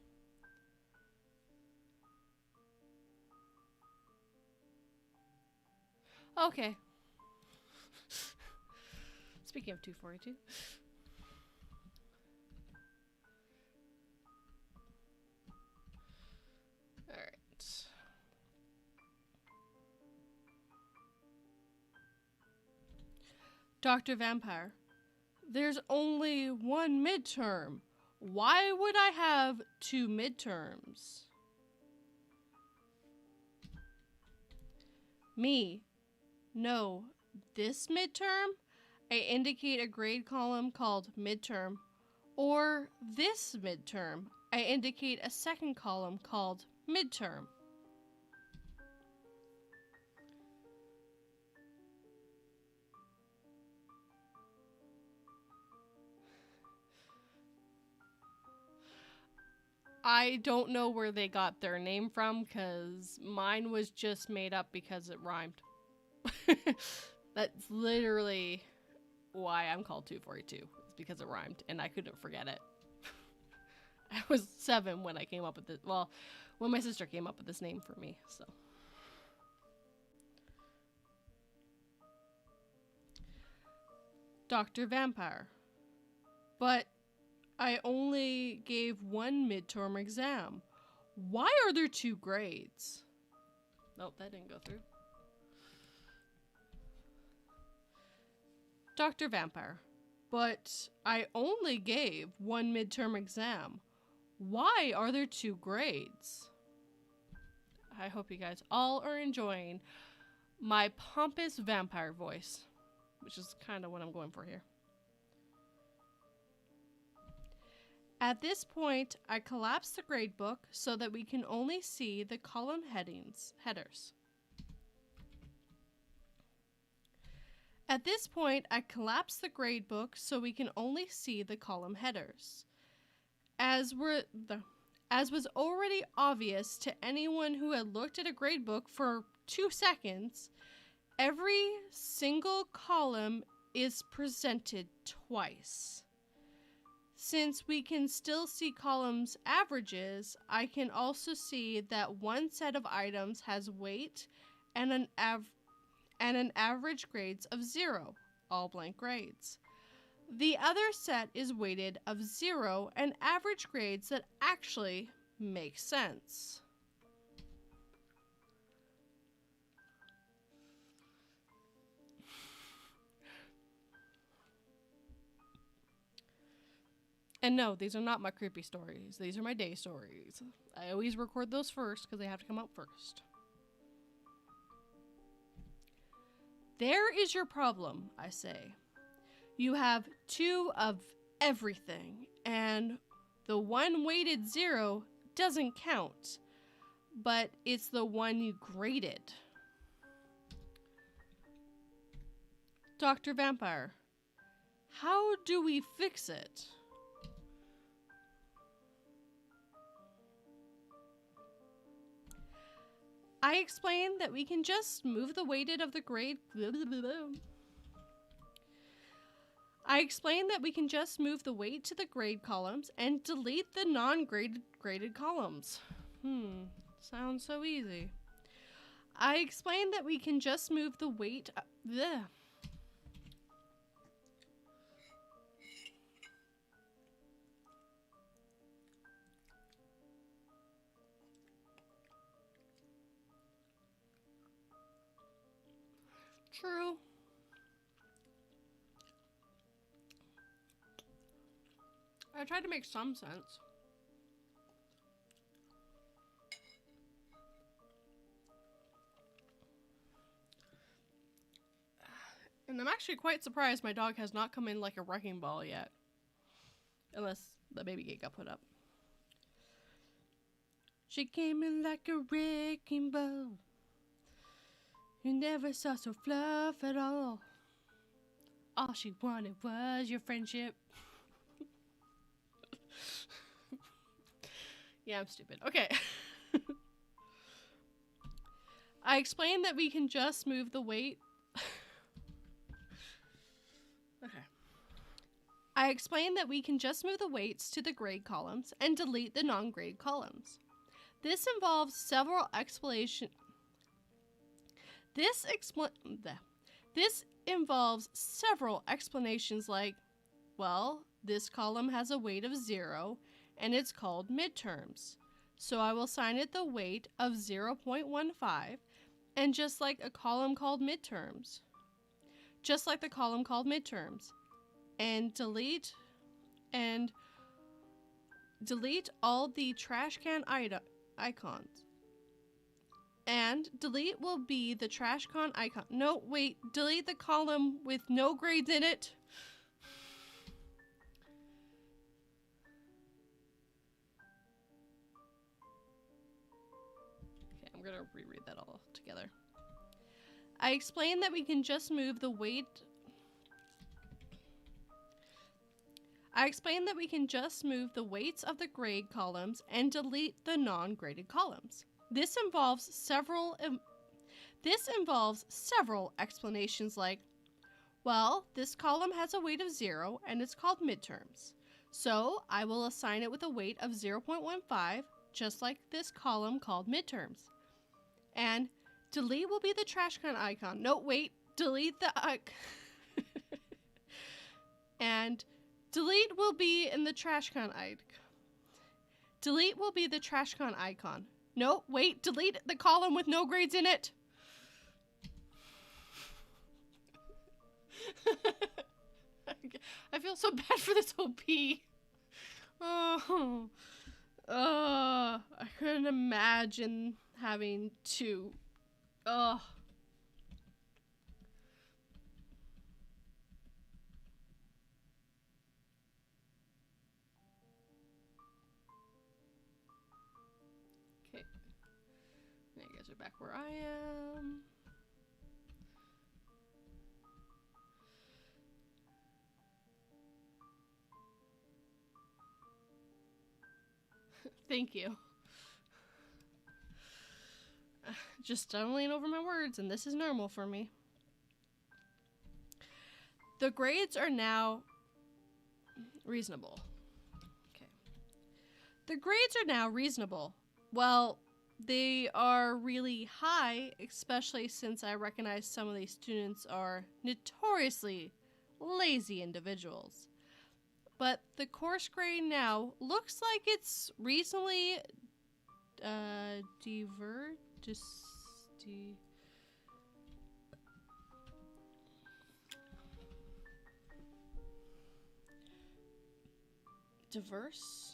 Okay. Speaking of 242. Alright. Dr. Vampire. There's only one midterm. Why would I have two midterms? Me. No. This midterm? I indicate a grade column called midterm. Or this midterm. I indicate a second column called midterm. I don't know where they got their name from, because mine was just made up because it rhymed. That's literally why I'm called 242. It's because it rhymed, and I couldn't forget it. I was 7 when I came up with it. Well, when my sister came up with this name for me, so. Dr. Vampire. But I only gave one midterm exam. Why are there 2 grades? Nope, that didn't go through. Dr. Vampire. But I only gave one midterm exam. Why are there 2 grades? I hope you guys all are enjoying my pompous vampire voice, which is kind of what I'm going for here. At this point, I collapse the gradebook so that we can only see the column headers. At this point, I collapse the gradebook so we can only see the column headers. As was already obvious to anyone who had looked at a gradebook for 2 seconds, every single column is presented twice. Since we can still see columns averages, I can also see that one set of items has weight and an average grades of 0, all blank grades. The other set is weighted of 0 and average grades that actually make sense. And no, these are not my creepy stories. These are my day stories. I always record those first because they have to come out first. There is your problem, I say. You have 2 of everything, and the one weighted 0 doesn't count, but it's the one you graded. Dr. Vampire, how do we fix it? I explained that we can just move the weighted of the grade. I explained that we can just move the weight to the grade columns and delete the non-graded columns. Sounds so easy. I explained that we can just move the weight. True. I tried to make some sense. And I'm actually quite surprised my dog has not come in like a wrecking ball yet. Unless the baby gate got put up. She came in like a wrecking ball. You never saw so fluff at all. All she wanted was your friendship. Yeah, I'm stupid. Okay. I explained that we can just move the weight. Okay. I explained that we can just move the weights to the grade columns and delete the non-grade columns. This involves several explanations. This involves several explanations like, well, this column has a weight of 0 and it's called midterms. So I will assign it the weight of 0.15 and just like a column called midterms. Just like the column called midterms. and delete all the trash can icons. And delete will be the trash can icon. No, wait, delete the column with no grades in it. Okay, I'm gonna reread that all together. I explained that we can just move the weight. I explained that we can just move the weights of the grade columns and delete the non-graded columns. This involves several explanations like, well, this column has a weight of 0 and it's called midterms. So I will assign it with a weight of 0.15, just like this column called midterms. And delete will be the trash can icon. No, wait, delete the and delete will be in the trash can icon. Delete will be the trash can icon. No, wait, delete the column with no grades in it. I feel so bad for this OP. I couldn't imagine having to. Okay, now you guys are back where I am. Thank you. Just stumbling over my words, and this is normal for me. The grades are now reasonable. Okay. The grades are now reasonable. Well, they are really high, especially since I recognize some of these students are notoriously lazy individuals. But the course grade now looks like it's reasonably diverse.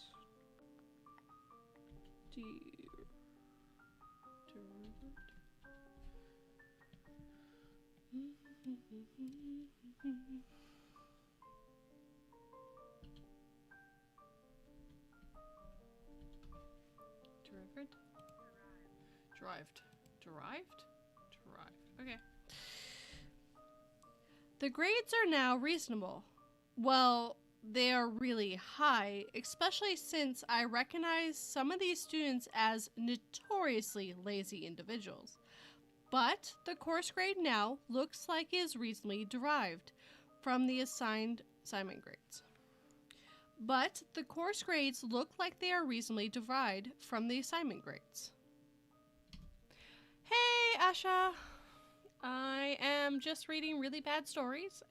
Derived? Okay. The grades are now reasonable. Well, they are really high, especially since I recognize some of these students as notoriously lazy individuals. But the course grade now looks like it is reasonably derived from the assignment grades. But the course grades look like they are reasonably derived from the assignment grades. Hey, Asha! I am just reading really bad stories,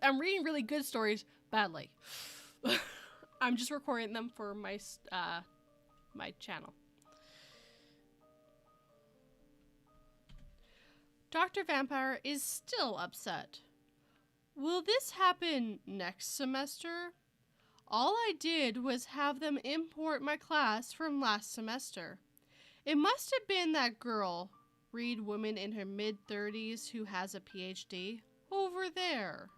I'm reading really good stories badly. I'm just recording them for my my channel. Dr. Vampire is still upset. Will this happen next semester? All I did was have them import my class from last semester. It must have been that girl, read woman in her mid-30s who has a PhD, over there.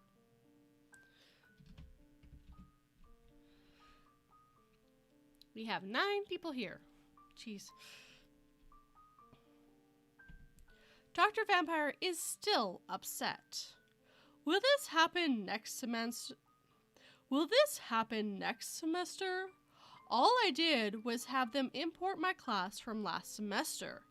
We have 9 people here. Jeez. Dr. Vampire is still upset. Will this happen next semester? All I did was have them import my class from last semester.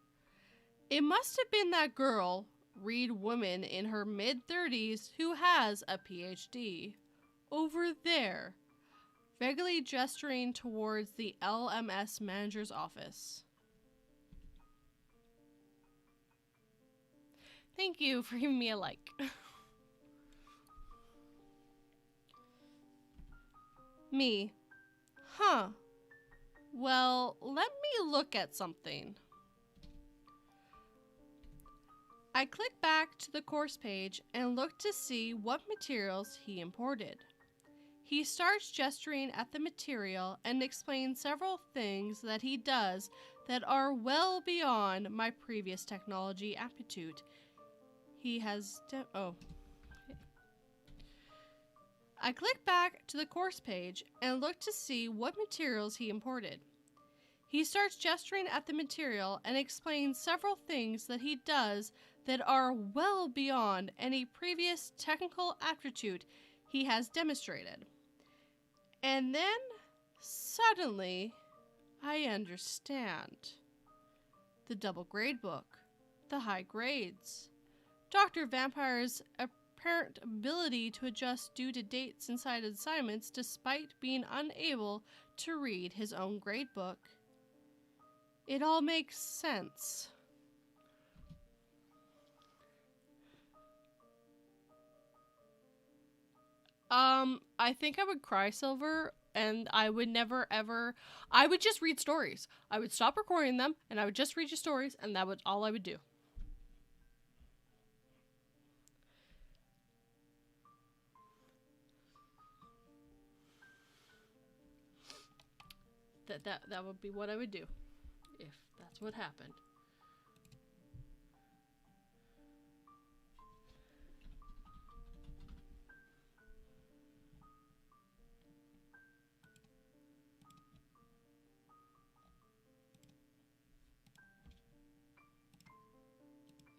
It must have been that girl, read woman in her mid-30s who has a PhD, over there, vaguely gesturing towards the LMS manager's office. Thank you for giving me a like. Me. Huh. Well, let me look at something. I click back to the course page and look to see what materials he imported. He starts gesturing at the material and explains several things that he does that are well beyond my previous technology aptitude. He has I click back to the course page and look to see what materials he imported. He starts gesturing at the material and explains several things that he does that are well beyond any previous technical aptitude he has demonstrated. And then, suddenly, I understand. The double grade book, the high grades, Dr. Vampire's apparent ability to adjust due to dates inside assignments despite being unable to read his own grade book. It all makes sense. I think I would cry, Silver, and I would never ever, I would just read stories. I would stop recording them, and I would just read you stories, and that was all I would do. That would be what I would do, if that's what happened.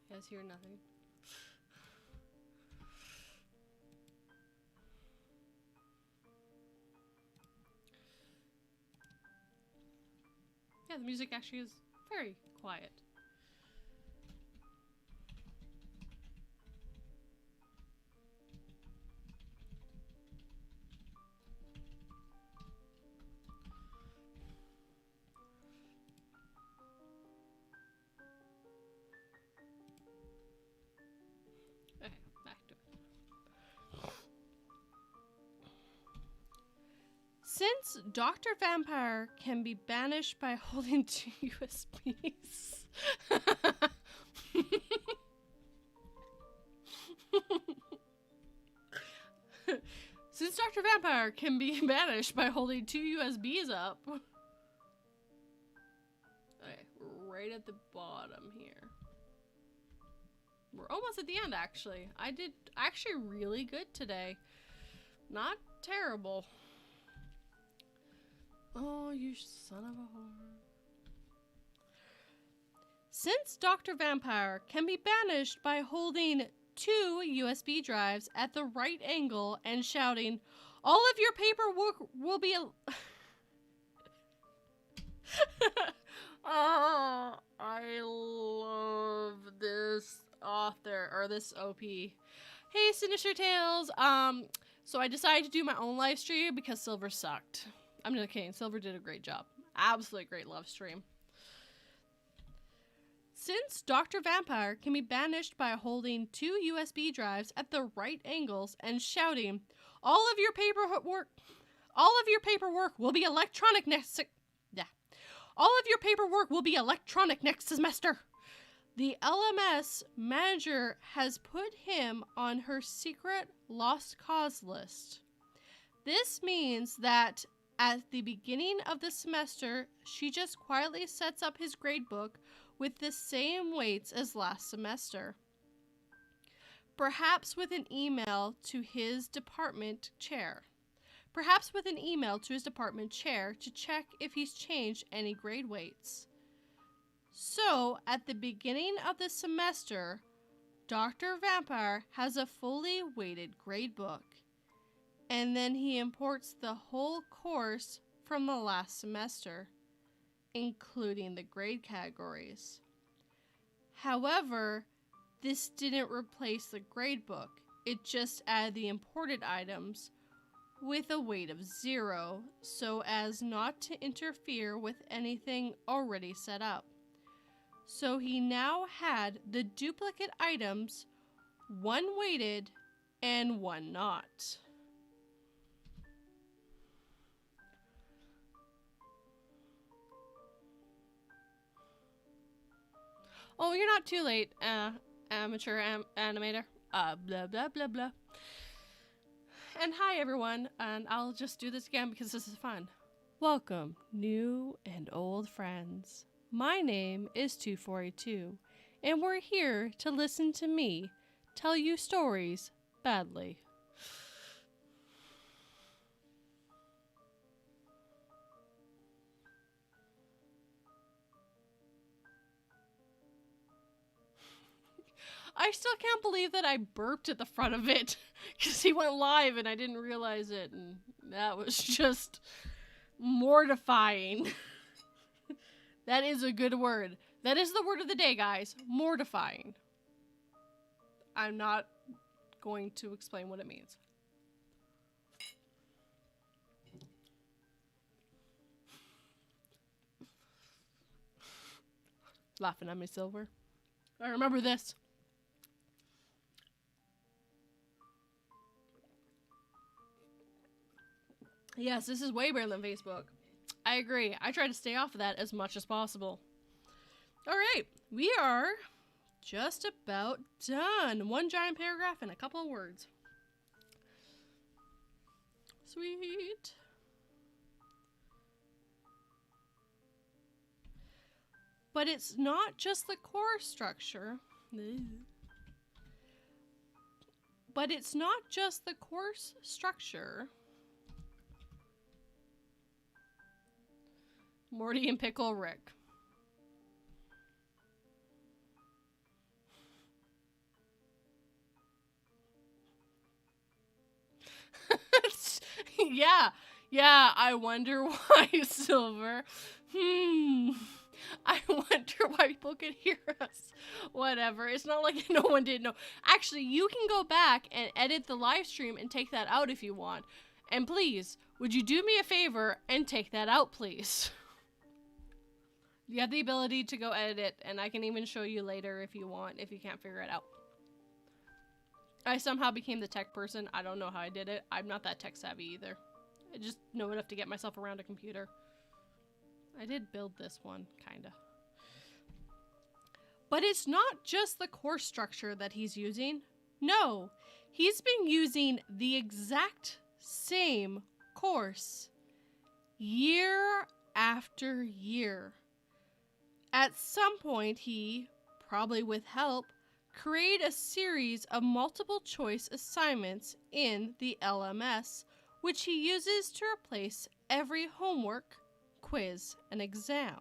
You guys hear nothing? Yeah, the music actually is very quiet. Okay, back to it. Since Dr. Vampire can be banished by holding 2 USBs. Since Dr. Vampire can be banished by holding 2 USBs up. Okay, right at the bottom here. We're almost at the end, actually. I did actually really good today. Not terrible. Oh, you son of a whore. Since Dr. Vampire can be banished by holding 2 USB drives at the right angle and shouting, "All of your paperwork will be Oh, I love this author, or this OP. Hey, Sinister Tales. So I decided to do my own live stream because Silver sucked. I'm not kidding. Silver did a great job. Absolutely great live stream. Since Dr. Vampire can be banished by holding 2 USB drives at the right angles and shouting, all of your paperwork will be electronic next semester. The LMS manager has put him on her secret lost cause list. This means that at the beginning of the semester, she just quietly sets up his gradebook with the same weights as last semester. Perhaps with an email to his department chair. To check if he's changed any grade weights. So, at the beginning of the semester, Dr. Vampire has a fully weighted gradebook. And then he imports the whole course from the last semester, including the grade categories. However, this didn't replace the gradebook. It just added the imported items with a weight of 0, so as not to interfere with anything already set up. So he now had the duplicate items, one weighted and one not. Oh, you're not too late. amateur animator. Blah, blah, blah, blah. And hi, everyone. And I'll just do this again because this is fun. Welcome, new and old friends. My name is 2482, and we're here to listen to me tell you stories badly. I still can't believe that I burped at the front of it because he went live and I didn't realize it, and that was just mortifying. That is a good word. That is the word of the day, guys. Mortifying. I'm not going to explain what it means. Laughing at me, Silver. I remember this. Yes, this is way better than Facebook. I agree. I try to stay off of that as much as possible. All right, we are just about done. One giant paragraph and a couple of words. Sweet. But it's not just the course structure. But it's not just the course structure. Morty and Pickle Rick. Yeah, I wonder why, Silver. I wonder why people could hear us. Whatever. It's not like no one did know. Actually, you can go back and edit the live stream and take that out if you want. And please, would you do me a favor and take that out, please? You have the ability to go edit it, and I can even show you later if you want, if you can't figure it out. I somehow became the tech person. I don't know how I did it. I'm not that tech savvy either. I just know enough to get myself around a computer. I did build this one, kinda. But it's not just the course structure that he's using. No, he's been using the exact same course year after year. At some point, he, probably with help, created a series of multiple choice assignments in the LMS, which he uses to replace every homework, quiz, and exam.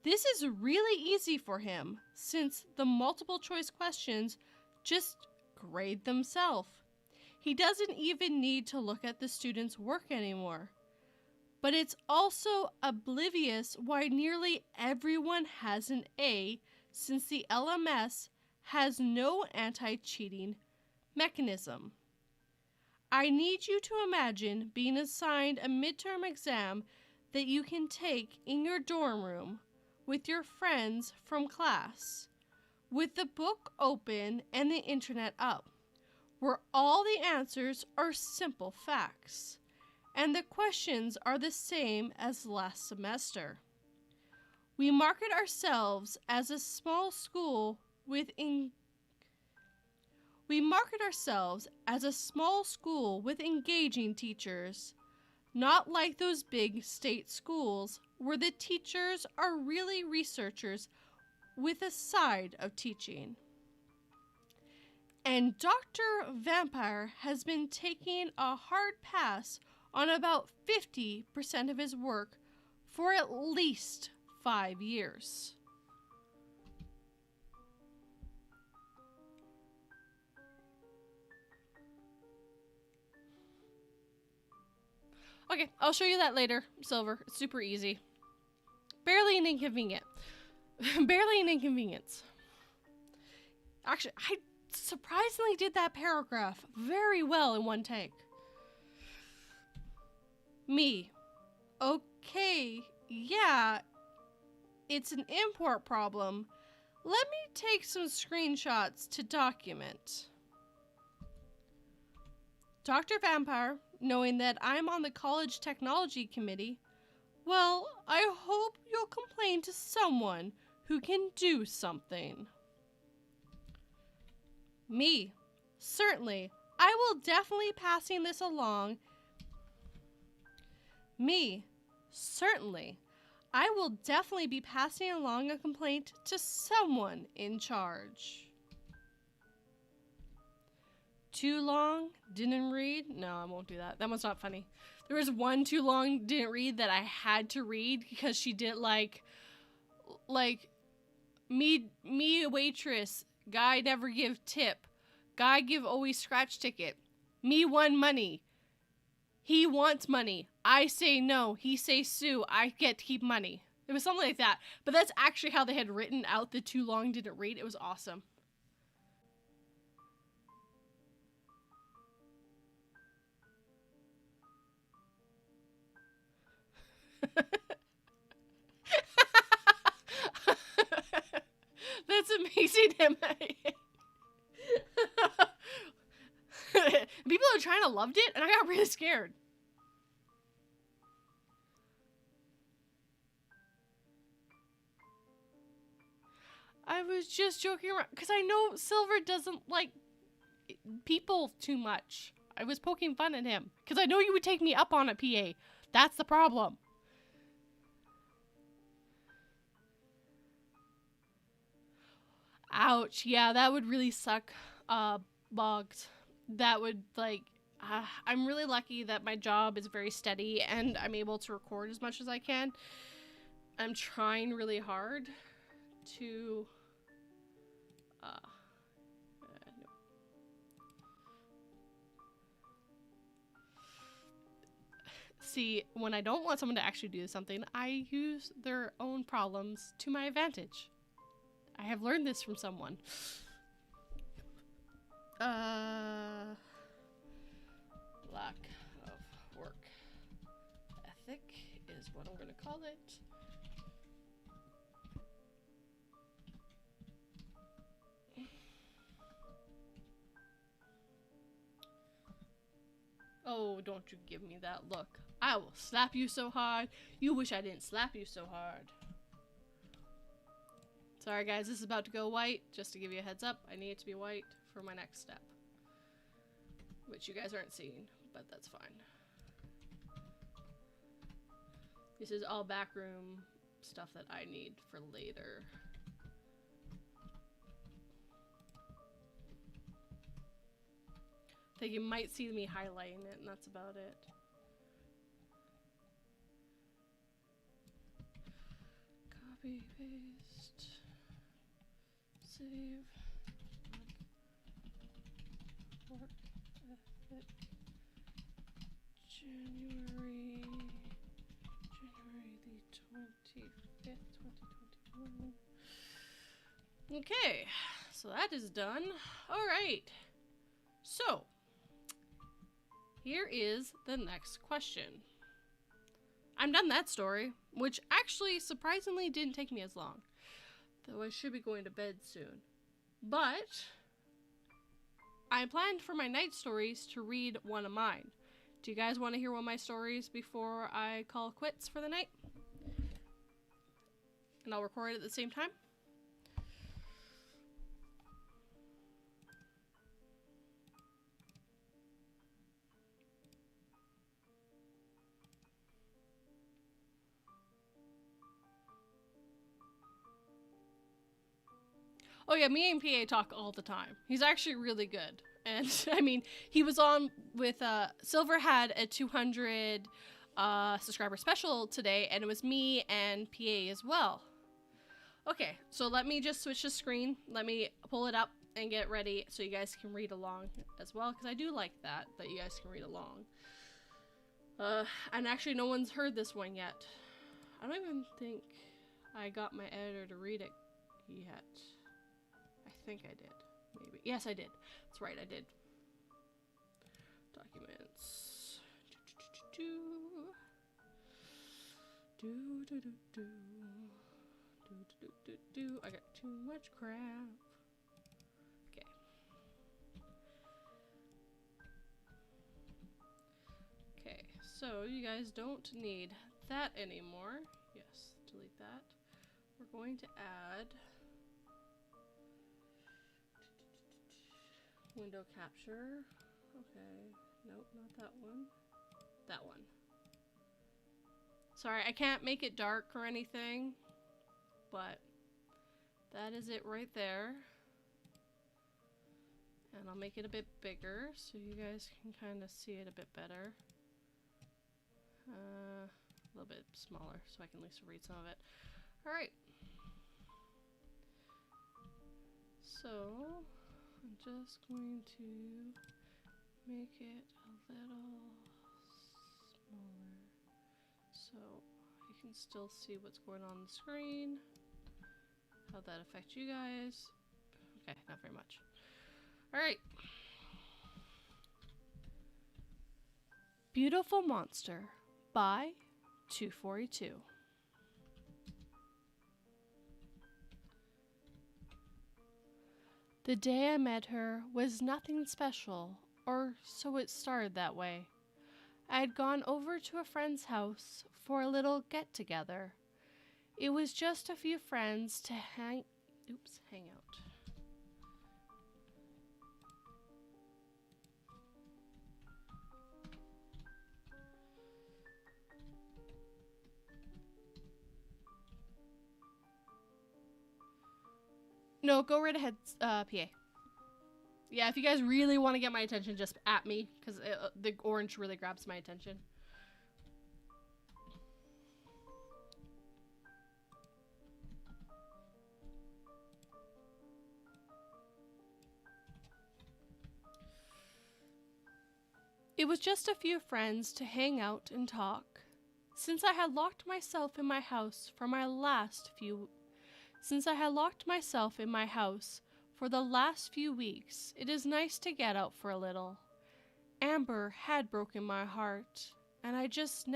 This is really easy for him since the multiple choice questions just grade themselves. He doesn't even need to look at the student's work anymore. But it's also oblivious why nearly everyone has an A since the LMS has no anti-cheating mechanism. I need you to imagine being assigned a midterm exam that you can take in your dorm room with your friends from class, with the book open and the internet up, where all the answers are simple facts, and the questions are the same as last semester. We market ourselves as a small school with engaging teachers, not like those big state schools where the teachers are really researchers with a side of teaching. And Dr. Vampire has been taking a hard pass on about 50% of his work for at least 5 years. Okay, I'll show you that later, Silver. It's super easy. Barely an inconvenience. Barely an inconvenience. Actually, I surprisingly did that paragraph very well in one take. Me. Okay, yeah, it's an import problem. Let me take some screenshots to document. Dr. Vampire, knowing that I'm on the college technology committee, well, I hope you'll complain to someone who can do something. Me. Certainly. I will definitely passing this along. Me. Certainly. I will definitely be passing along a complaint to someone in charge. Too long? Didn't read? No, I won't do that. That one's not funny. There was one too long didn't read that I had to read because she did like me waitress, guy never give tip, guy give always scratch ticket, me won money, he wants money, I say no, he say sue, I get to keep money. It was something like that, but that's actually how they had written out the too long didn't read. It was awesome. That's amazing. People in China loved it, and I got really scared. I was just joking around, because I know Silver doesn't like people too much. I was poking fun at him, because I know you would take me up on it, PA. That's the problem. Ouch. Yeah, that would really suck. Bogged. That would, like, I'm really lucky that my job is very steady and I'm able to record as much as I can. I'm trying really hard to, no. See, when I don't want someone to actually do something, I use their own problems to my advantage. I have learned this from someone. Lack of work ethic is what I'm going to call it. Oh, don't you give me that look. I will slap you so hard. You wish I didn't slap you so hard. Sorry guys, this is about to go white. Just to give you a heads up, I need it to be white for my next step. Which you guys aren't seeing, but that's fine. This is all backroom stuff that I need for later. I think you might see me highlighting it, and that's about it. Copy, paste, save, work ethic, January the 25th, 2021. Okay, so that is done. All right, so here is the next question. I'm done that story, which actually surprisingly didn't take me as long, though I should be going to bed soon. But I planned for my night stories to read one of mine. Do you guys want to hear one of my stories before I call quits for the night? And I'll record it at the same time. Oh yeah, me and PA talk all the time. He's actually really good. And I mean, he was on with Silver had a 200 subscriber special today, and it was me and PA as well. Okay, so let me just switch the screen. Let me pull it up and get ready so you guys can read along as well, because I do like that you guys can read along. And actually no one's heard this one yet. I don't even think I got my editor to read it yet. I think I did. Maybe. Yes, I did. That's right, I did. Documents. I got too much crap. Okay. Okay, so you guys don't need that anymore. Yes, delete that. We're going to add Window capture. Okay. Nope, not that one. That one. Sorry, I can't make it dark or anything, but that is it right there. And I'll make it a bit bigger so you guys can kind of see it a bit better. A little bit smaller so I can at least read some of it. Alright. So, I'm just going to make it a little smaller so you can still see what's going on the screen. How'd that affect you guys? Okay, not very much. Alright. Beautiful Monster by 242. The day I met her was nothing special, or so it started that way. I had gone over to a friend's house for a little get-together. It was just a few friends to hang out. No, go right ahead, PA. Yeah, if you guys really want to get my attention, just at me, because the orange really grabs my attention. It was just a few friends to hang out and talk. Since I had locked myself in my house for the last few weeks, it is nice to get out for a little. Amber had broken my heart, and I just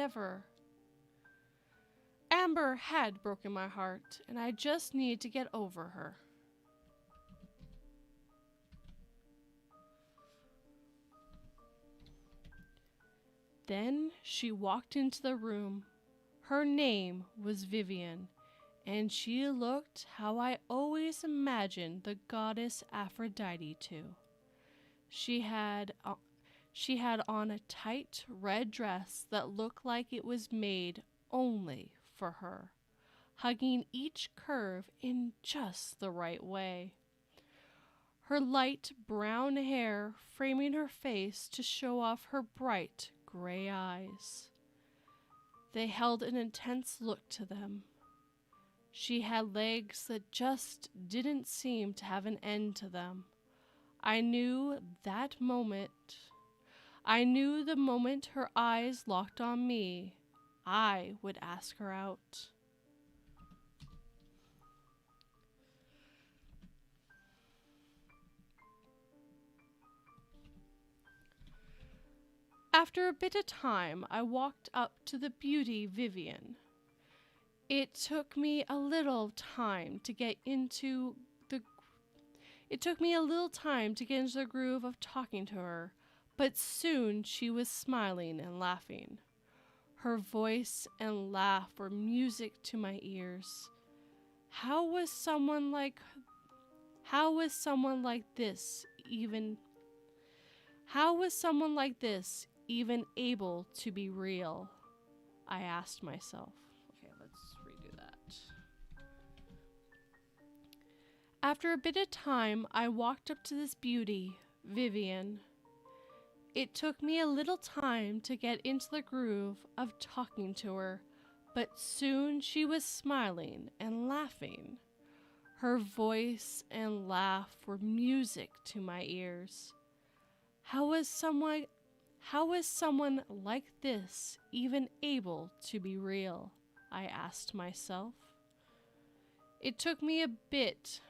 need to get over her. Then she walked into the room. Her name was Vivian, and she looked how I always imagined the goddess Aphrodite to. She had on a tight red dress that looked like it was made only for her, hugging each curve in just the right way. Her light brown hair framing her face to show off her bright gray eyes. They held an intense look to them. She had legs that just didn't seem to have an end to them. I knew the moment her eyes locked on me, I would ask her out. After a bit of time, I walked up to the beauty Vivian. It took me a little time to get into the groove of talking to her, but soon she was smiling and laughing. Her voice and laugh were music to my ears. How was someone like this even able to be real? I asked myself. Okay, let's redo that. After a bit of time, I walked up to this beauty, Vivian. It took me a little time to get into the groove of talking to her, but soon she was smiling and laughing. Her voice and laugh were music to my ears. How was someone like this even able to be real? I asked myself. It took me a bit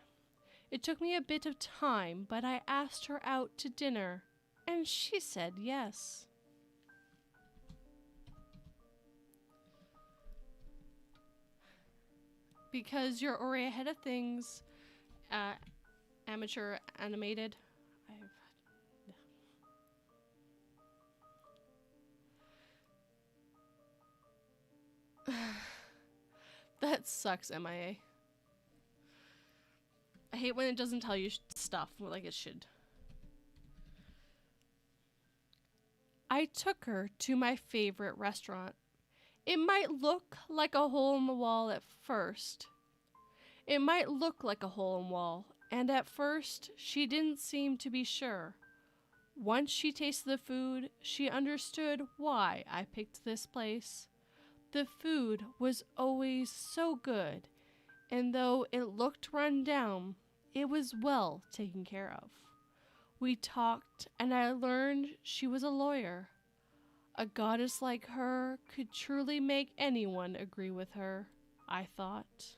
of time, but I asked her out to dinner, and she said yes. Because you're already ahead of things, amateur animated. That sucks, MIA. I hate when it doesn't tell you stuff like it should. I took her to my favorite restaurant. It might look like a hole in the wall at first. It might look like a hole in the wall, and at first she didn't seem to be sure. Once she tasted the food, she understood why I picked this place. The food was always so good, and though it looked run down, it was well taken care of. We talked, and I learned she was a lawyer. A goddess like her could truly make anyone agree with her, I thought.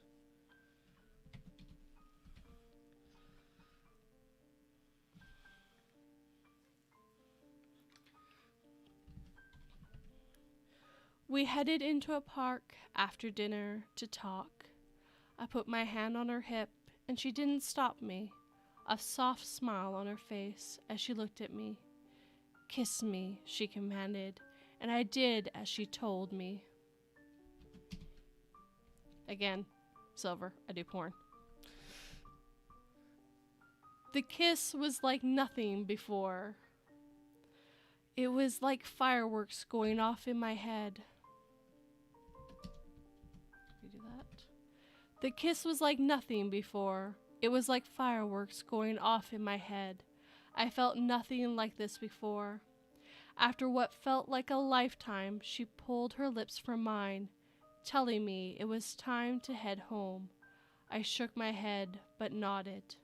We headed into a park after dinner to talk. I put my hand on her hip, and she didn't stop me. A soft smile on her face as she looked at me. "Kiss me," she commanded, and I did as she told me. Again, Silver, I do porn. The kiss was like nothing before. It was like fireworks going off in my head. Do that. The kiss was like nothing before. It was like fireworks going off in my head. I felt nothing like this before. After what felt like a lifetime, she pulled her lips from mine, telling me it was time to head home. I shook my head, but nodded.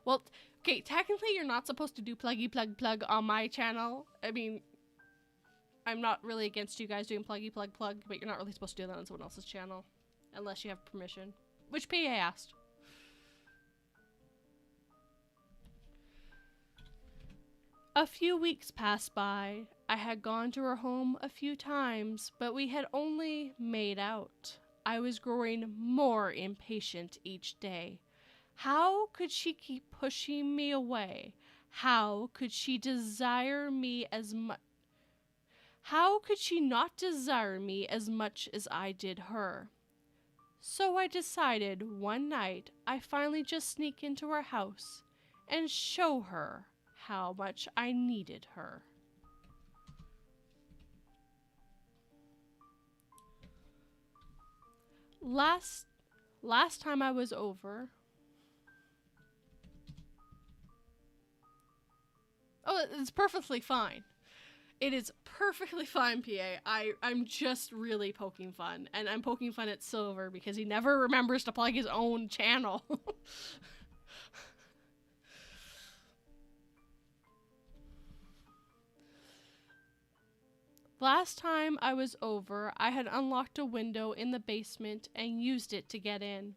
Well, okay, technically you're not supposed to do pluggy plug on my channel. I mean, I'm not really against you guys doing pluggy plug, but you're not really supposed to do that on someone else's channel. Unless you have permission. Which PA asked. A few weeks passed by. I had gone to her home a few times, but we had only made out. I was growing more impatient each day. How could she keep pushing me away? How could she desire me as much? How could she not desire me as much as I did her? So I decided one night I finally just sneak into her house and show her how much I needed her. Last time I was over. Oh, it's perfectly fine. It is perfectly fine, PA. I'm just really poking fun. And I'm poking fun at Silver because he never remembers to plug his own channel. Last time I was over, I had unlocked a window in the basement and used it to get in.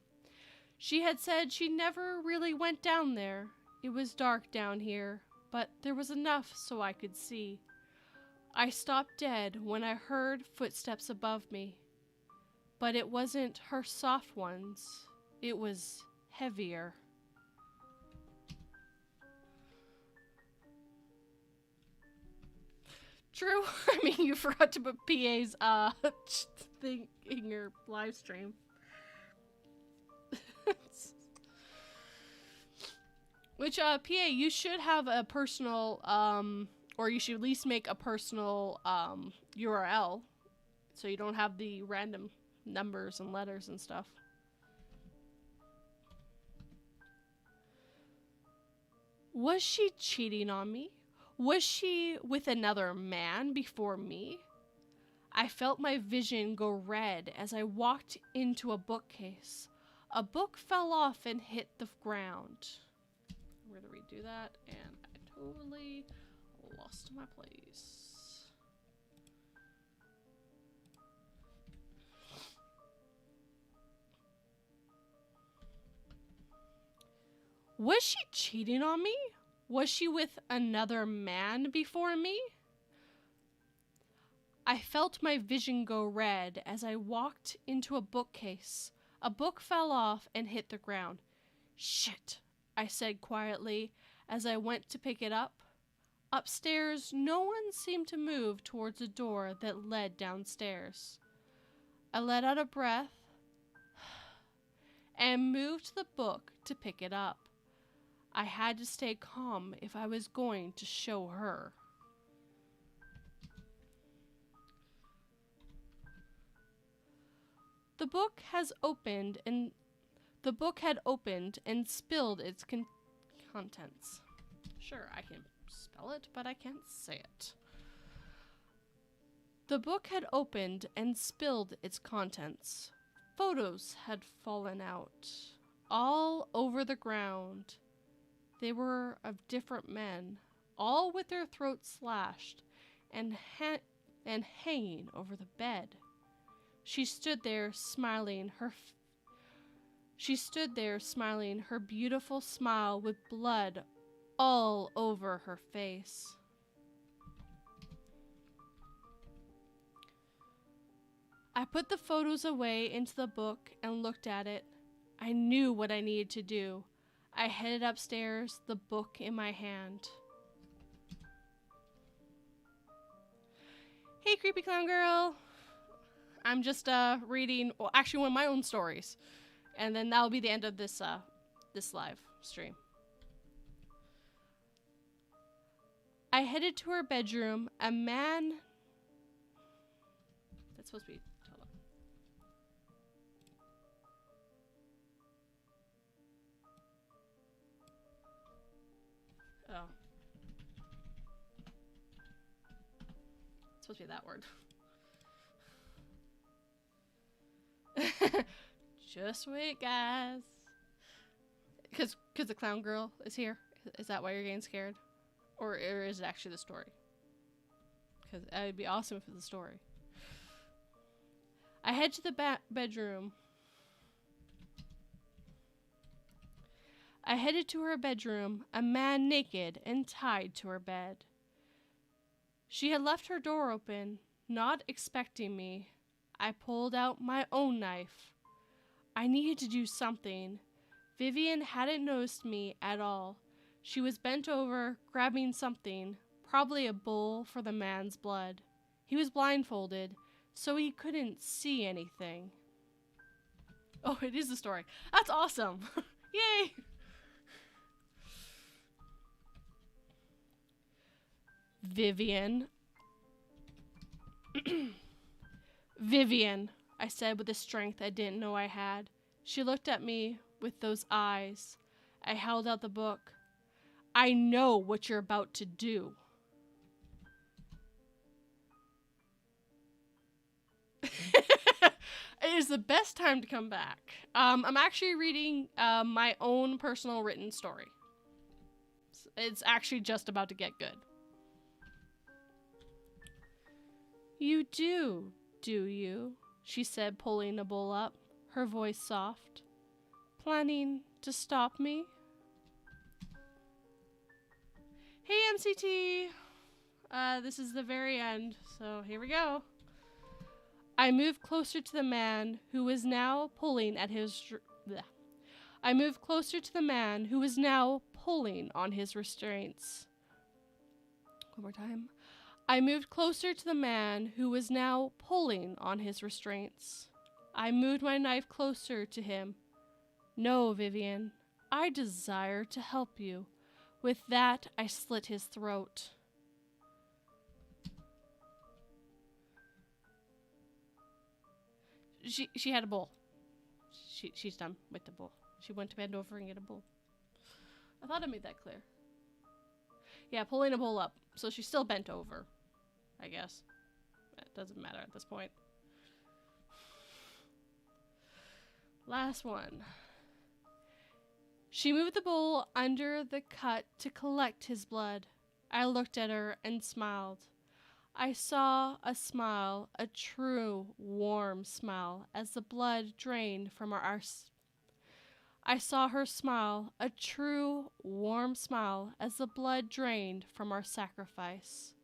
She had said she never really went down there. It was dark down here, but there was enough so I could see. I stopped dead when I heard footsteps above me. But it wasn't her soft ones. It was heavier. True. I mean, you forgot to put PA's thing in your live stream. Which, PA, you should have a personal, or you should at least make a personal, URL. So you don't have the random numbers and letters and stuff. Was she cheating on me? Was she with another man before me? I felt my vision go red as I walked into a bookcase. A book fell off and hit the ground. I'm gonna redo that, and I totally lost my place. Was she cheating on me? Was she with another man before me? I felt my vision go red as I walked into a bookcase. A book fell off and hit the ground. "Shit," I said quietly as I went to pick it up. Upstairs, no one seemed to move towards the door that led downstairs. I let out a breath and moved to the book to pick it up. I had to stay calm if I was going to show her. The book had opened and spilled its contents. Sure, I can spell it, but I can't say it. The book had opened and spilled its contents. Photos had fallen out all over the ground. They were of different men, all with their throats slashed and hanging over the bed. She stood there smiling her beautiful smile with blood all over her face. I put the photos away into the book and looked at it. I knew what I needed to do. I headed upstairs, the book in my hand. Hey, creepy clown girl. I'm just reading, well, actually one of my own stories. And then that'll be the end of this live stream. I headed to her bedroom. A man... That's supposed to be... Oh. It's supposed to be that word. Just wait, guys. Because the clown girl is here? Is that why you're getting scared? Or is it actually the story? Because it would be awesome if it's the story. I head to the bedroom. I headed to her bedroom, a man naked and tied to her bed. She had left her door open, not expecting me. I pulled out my own knife. I needed to do something. Vivian hadn't noticed me at all. She was bent over, grabbing something, probably a bowl for the man's blood. He was blindfolded, so he couldn't see anything. Oh, it is the story. That's awesome. Yay! Vivian. Vivian, I said with a strength I didn't know I had. She looked at me with those eyes. I held out the book. I know what you're about to do. It is the best time to come back. I'm actually reading my own personal written story. It's actually just about to get good. You do you? She said, pulling a bowl up, her voice soft. Planning to stop me? Hey, MCT! This is the very end, so here we go. I moved closer to the man who was now pulling at his... I moved closer to the man who was now pulling on his restraints. One more time. I moved closer to the man who was now pulling on his restraints. I moved my knife closer to him. No, Vivian, I desire to help you. With that, I slit his throat. She had a bowl. She's done with the bowl. She went to bend over and get a bowl. I thought I made that clear. Yeah, pulling a bowl up. So she's still bent over, I guess. It doesn't matter at this point. Last one. She moved the bowl under the cut to collect his blood. I looked at her and smiled. I saw a smile, a true, warm smile, as the blood drained from our... I saw her smile, a true, warm smile, as the blood drained from our sacrifice.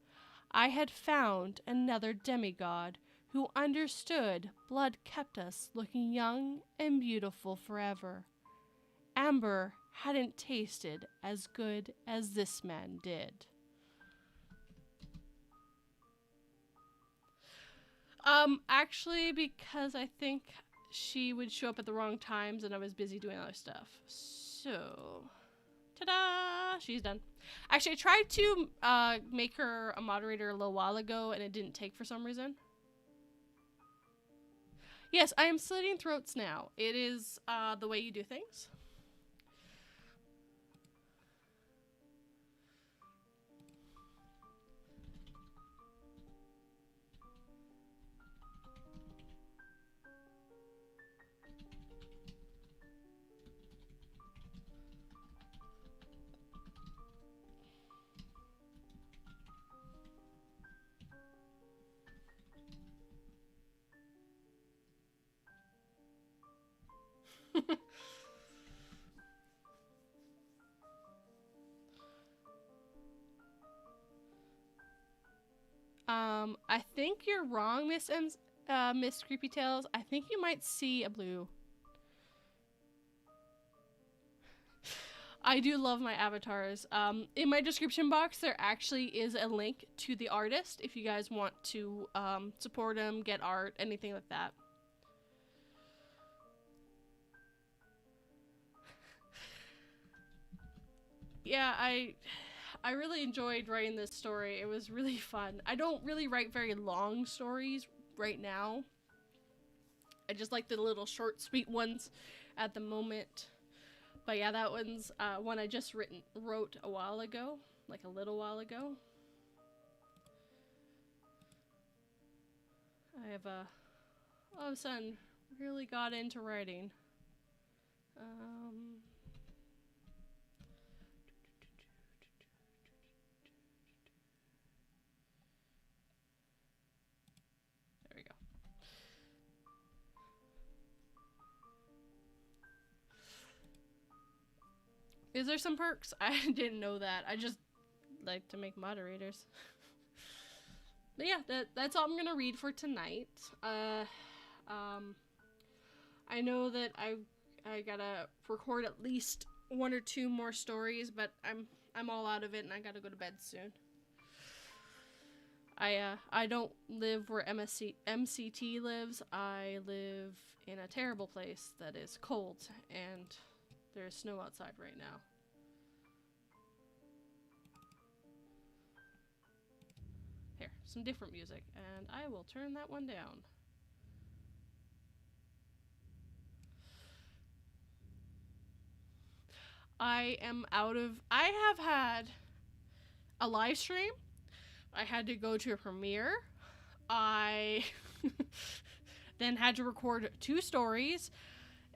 I had found another demigod who understood blood kept us looking young and beautiful forever. Amber hadn't tasted as good as this man did. Actually, because I think she would show up at the wrong times and I was busy doing other stuff. So, Ta-da! She's done. Actually, I tried to make her a moderator a little while ago, and it didn't take for some reason. Yes, I am slitting throats now. It is the way you do things. I think you're wrong, Miss Creepy Tales. I think you might see a blue. I do love my avatars. In my description box, there actually is a link to the artist if you guys want to support him, get art, anything like that. Yeah, I really enjoyed writing this story. It was really fun. I don't really write very long stories right now. I just like the little short, sweet ones at the moment. But yeah, that one's one I just wrote a while ago, like a little while ago. I have all of a sudden really got into writing. There we go. Is there some perks? I didn't know that. I just like to make moderators. But yeah, that's all I'm gonna read for tonight. I know that I gotta record at least 1 or 2 more stories, but I'm all out of it and I gotta go to bed soon. I don't live where MCT lives. I live in a terrible place that is cold and there's snow outside right now. Here, some different music, and I will turn that one down. I have had a live stream. I had to go to a premiere. I then had to record 2 stories.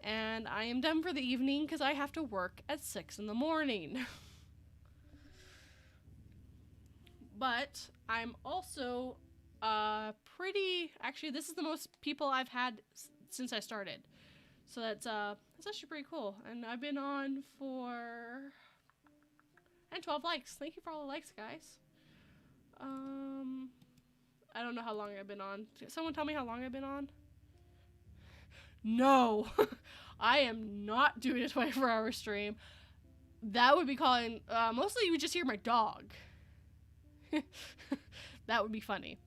And I am done for the evening because I have to work at 6 in the morning. But I'm also actually, this is the most people I've had since I started. So that's actually pretty cool. And I've been on and 12 likes. Thank you for all the likes, guys. I don't know how long I've been on. Someone tell me how long I've been on? No, I am not doing a 24-hour stream. That would be calling, mostly you would just hear my dog. That would be funny.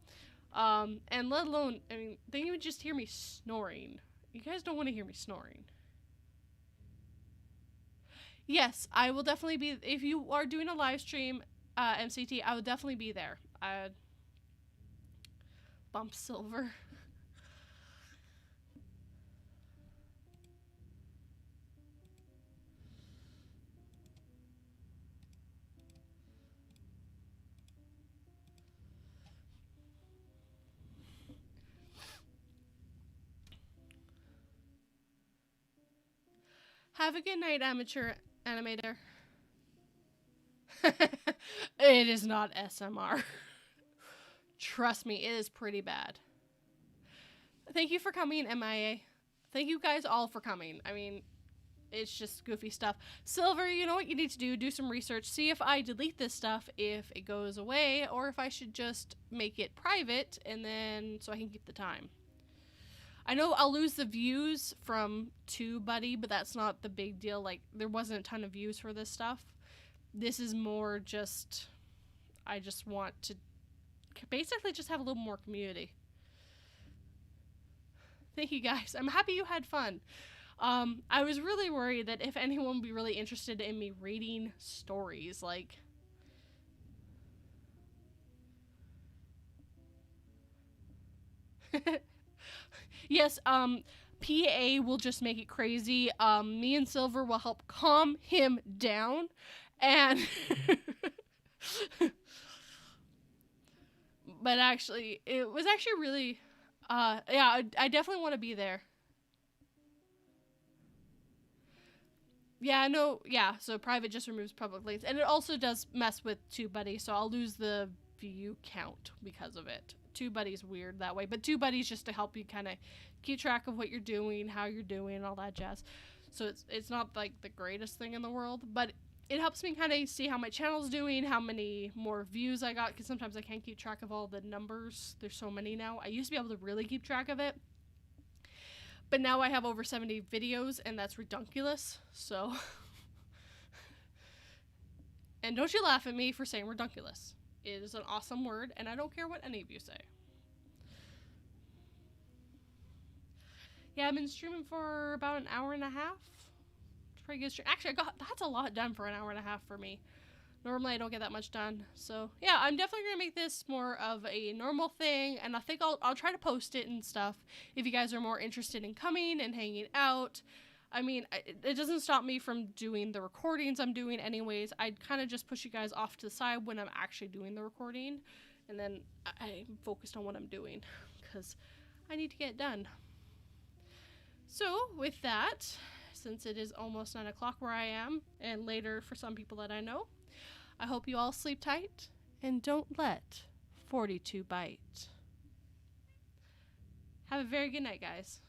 And let alone, I mean, then you would just hear me snoring. You guys don't want to hear me snoring. Yes, I will definitely be, if you are doing a live stream, MCT, I will definitely be there. Bump Silver. Have a good night, amateur animator. It is not SMR. Trust me, it is pretty bad. Thank you for coming, MIA. Thank you guys all for coming. I mean, it's just goofy stuff. Silver, you know what you need to do? Do some research. See if I delete this stuff, if it goes away, or if I should just make it private, and then so I can keep the time. I know I'll lose the views from TubeBuddy, but that's not the big deal. Like, there wasn't a ton of views for this stuff. This is more just, I just want to basically just have a little more community. Thank you guys. I'm happy you had fun. I was really worried that if anyone would be really interested in me reading stories, like... Yes, PA will just make it crazy. Me and Silver will help calm him down. And... But actually, it was actually really... yeah, I definitely want to be there. Yeah, no, yeah, so private just removes public links. And it also does mess with TubeBuddy, so I'll lose the view count because of it. TubeBuddy's weird that way, but TubeBuddy's just to help you kind of keep track of what you're doing, how you're doing, and all that jazz. So it's not like the greatest thing in the world, but it helps me kind of see how my channel's doing, how many more views I got, because sometimes I can't keep track of all the numbers. There's so many now. I used to be able to really keep track of it, but now I have over 70 videos, and that's redunculous, so... And don't you laugh at me for saying redunculous. It is an awesome word, and I don't care what any of you say. Yeah, I've been streaming for about an hour and a half. It's pretty good stream. Actually, that's a lot done for an hour and a half for me. Normally, I don't get that much done. So, yeah, I'm definitely going to make this more of a normal thing, and I think I'll try to post it and stuff if you guys are more interested in coming and hanging out. I mean, it doesn't stop me from doing the recordings I'm doing anyways. I'd kind of just push you guys off to the side when I'm actually doing the recording, and then I'm focused on what I'm doing because I need to get it done. So, with that, since it is almost 9 o'clock where I am, and later for some people that I know, I hope you all sleep tight, and don't let 42 bite. Have a very good night, guys.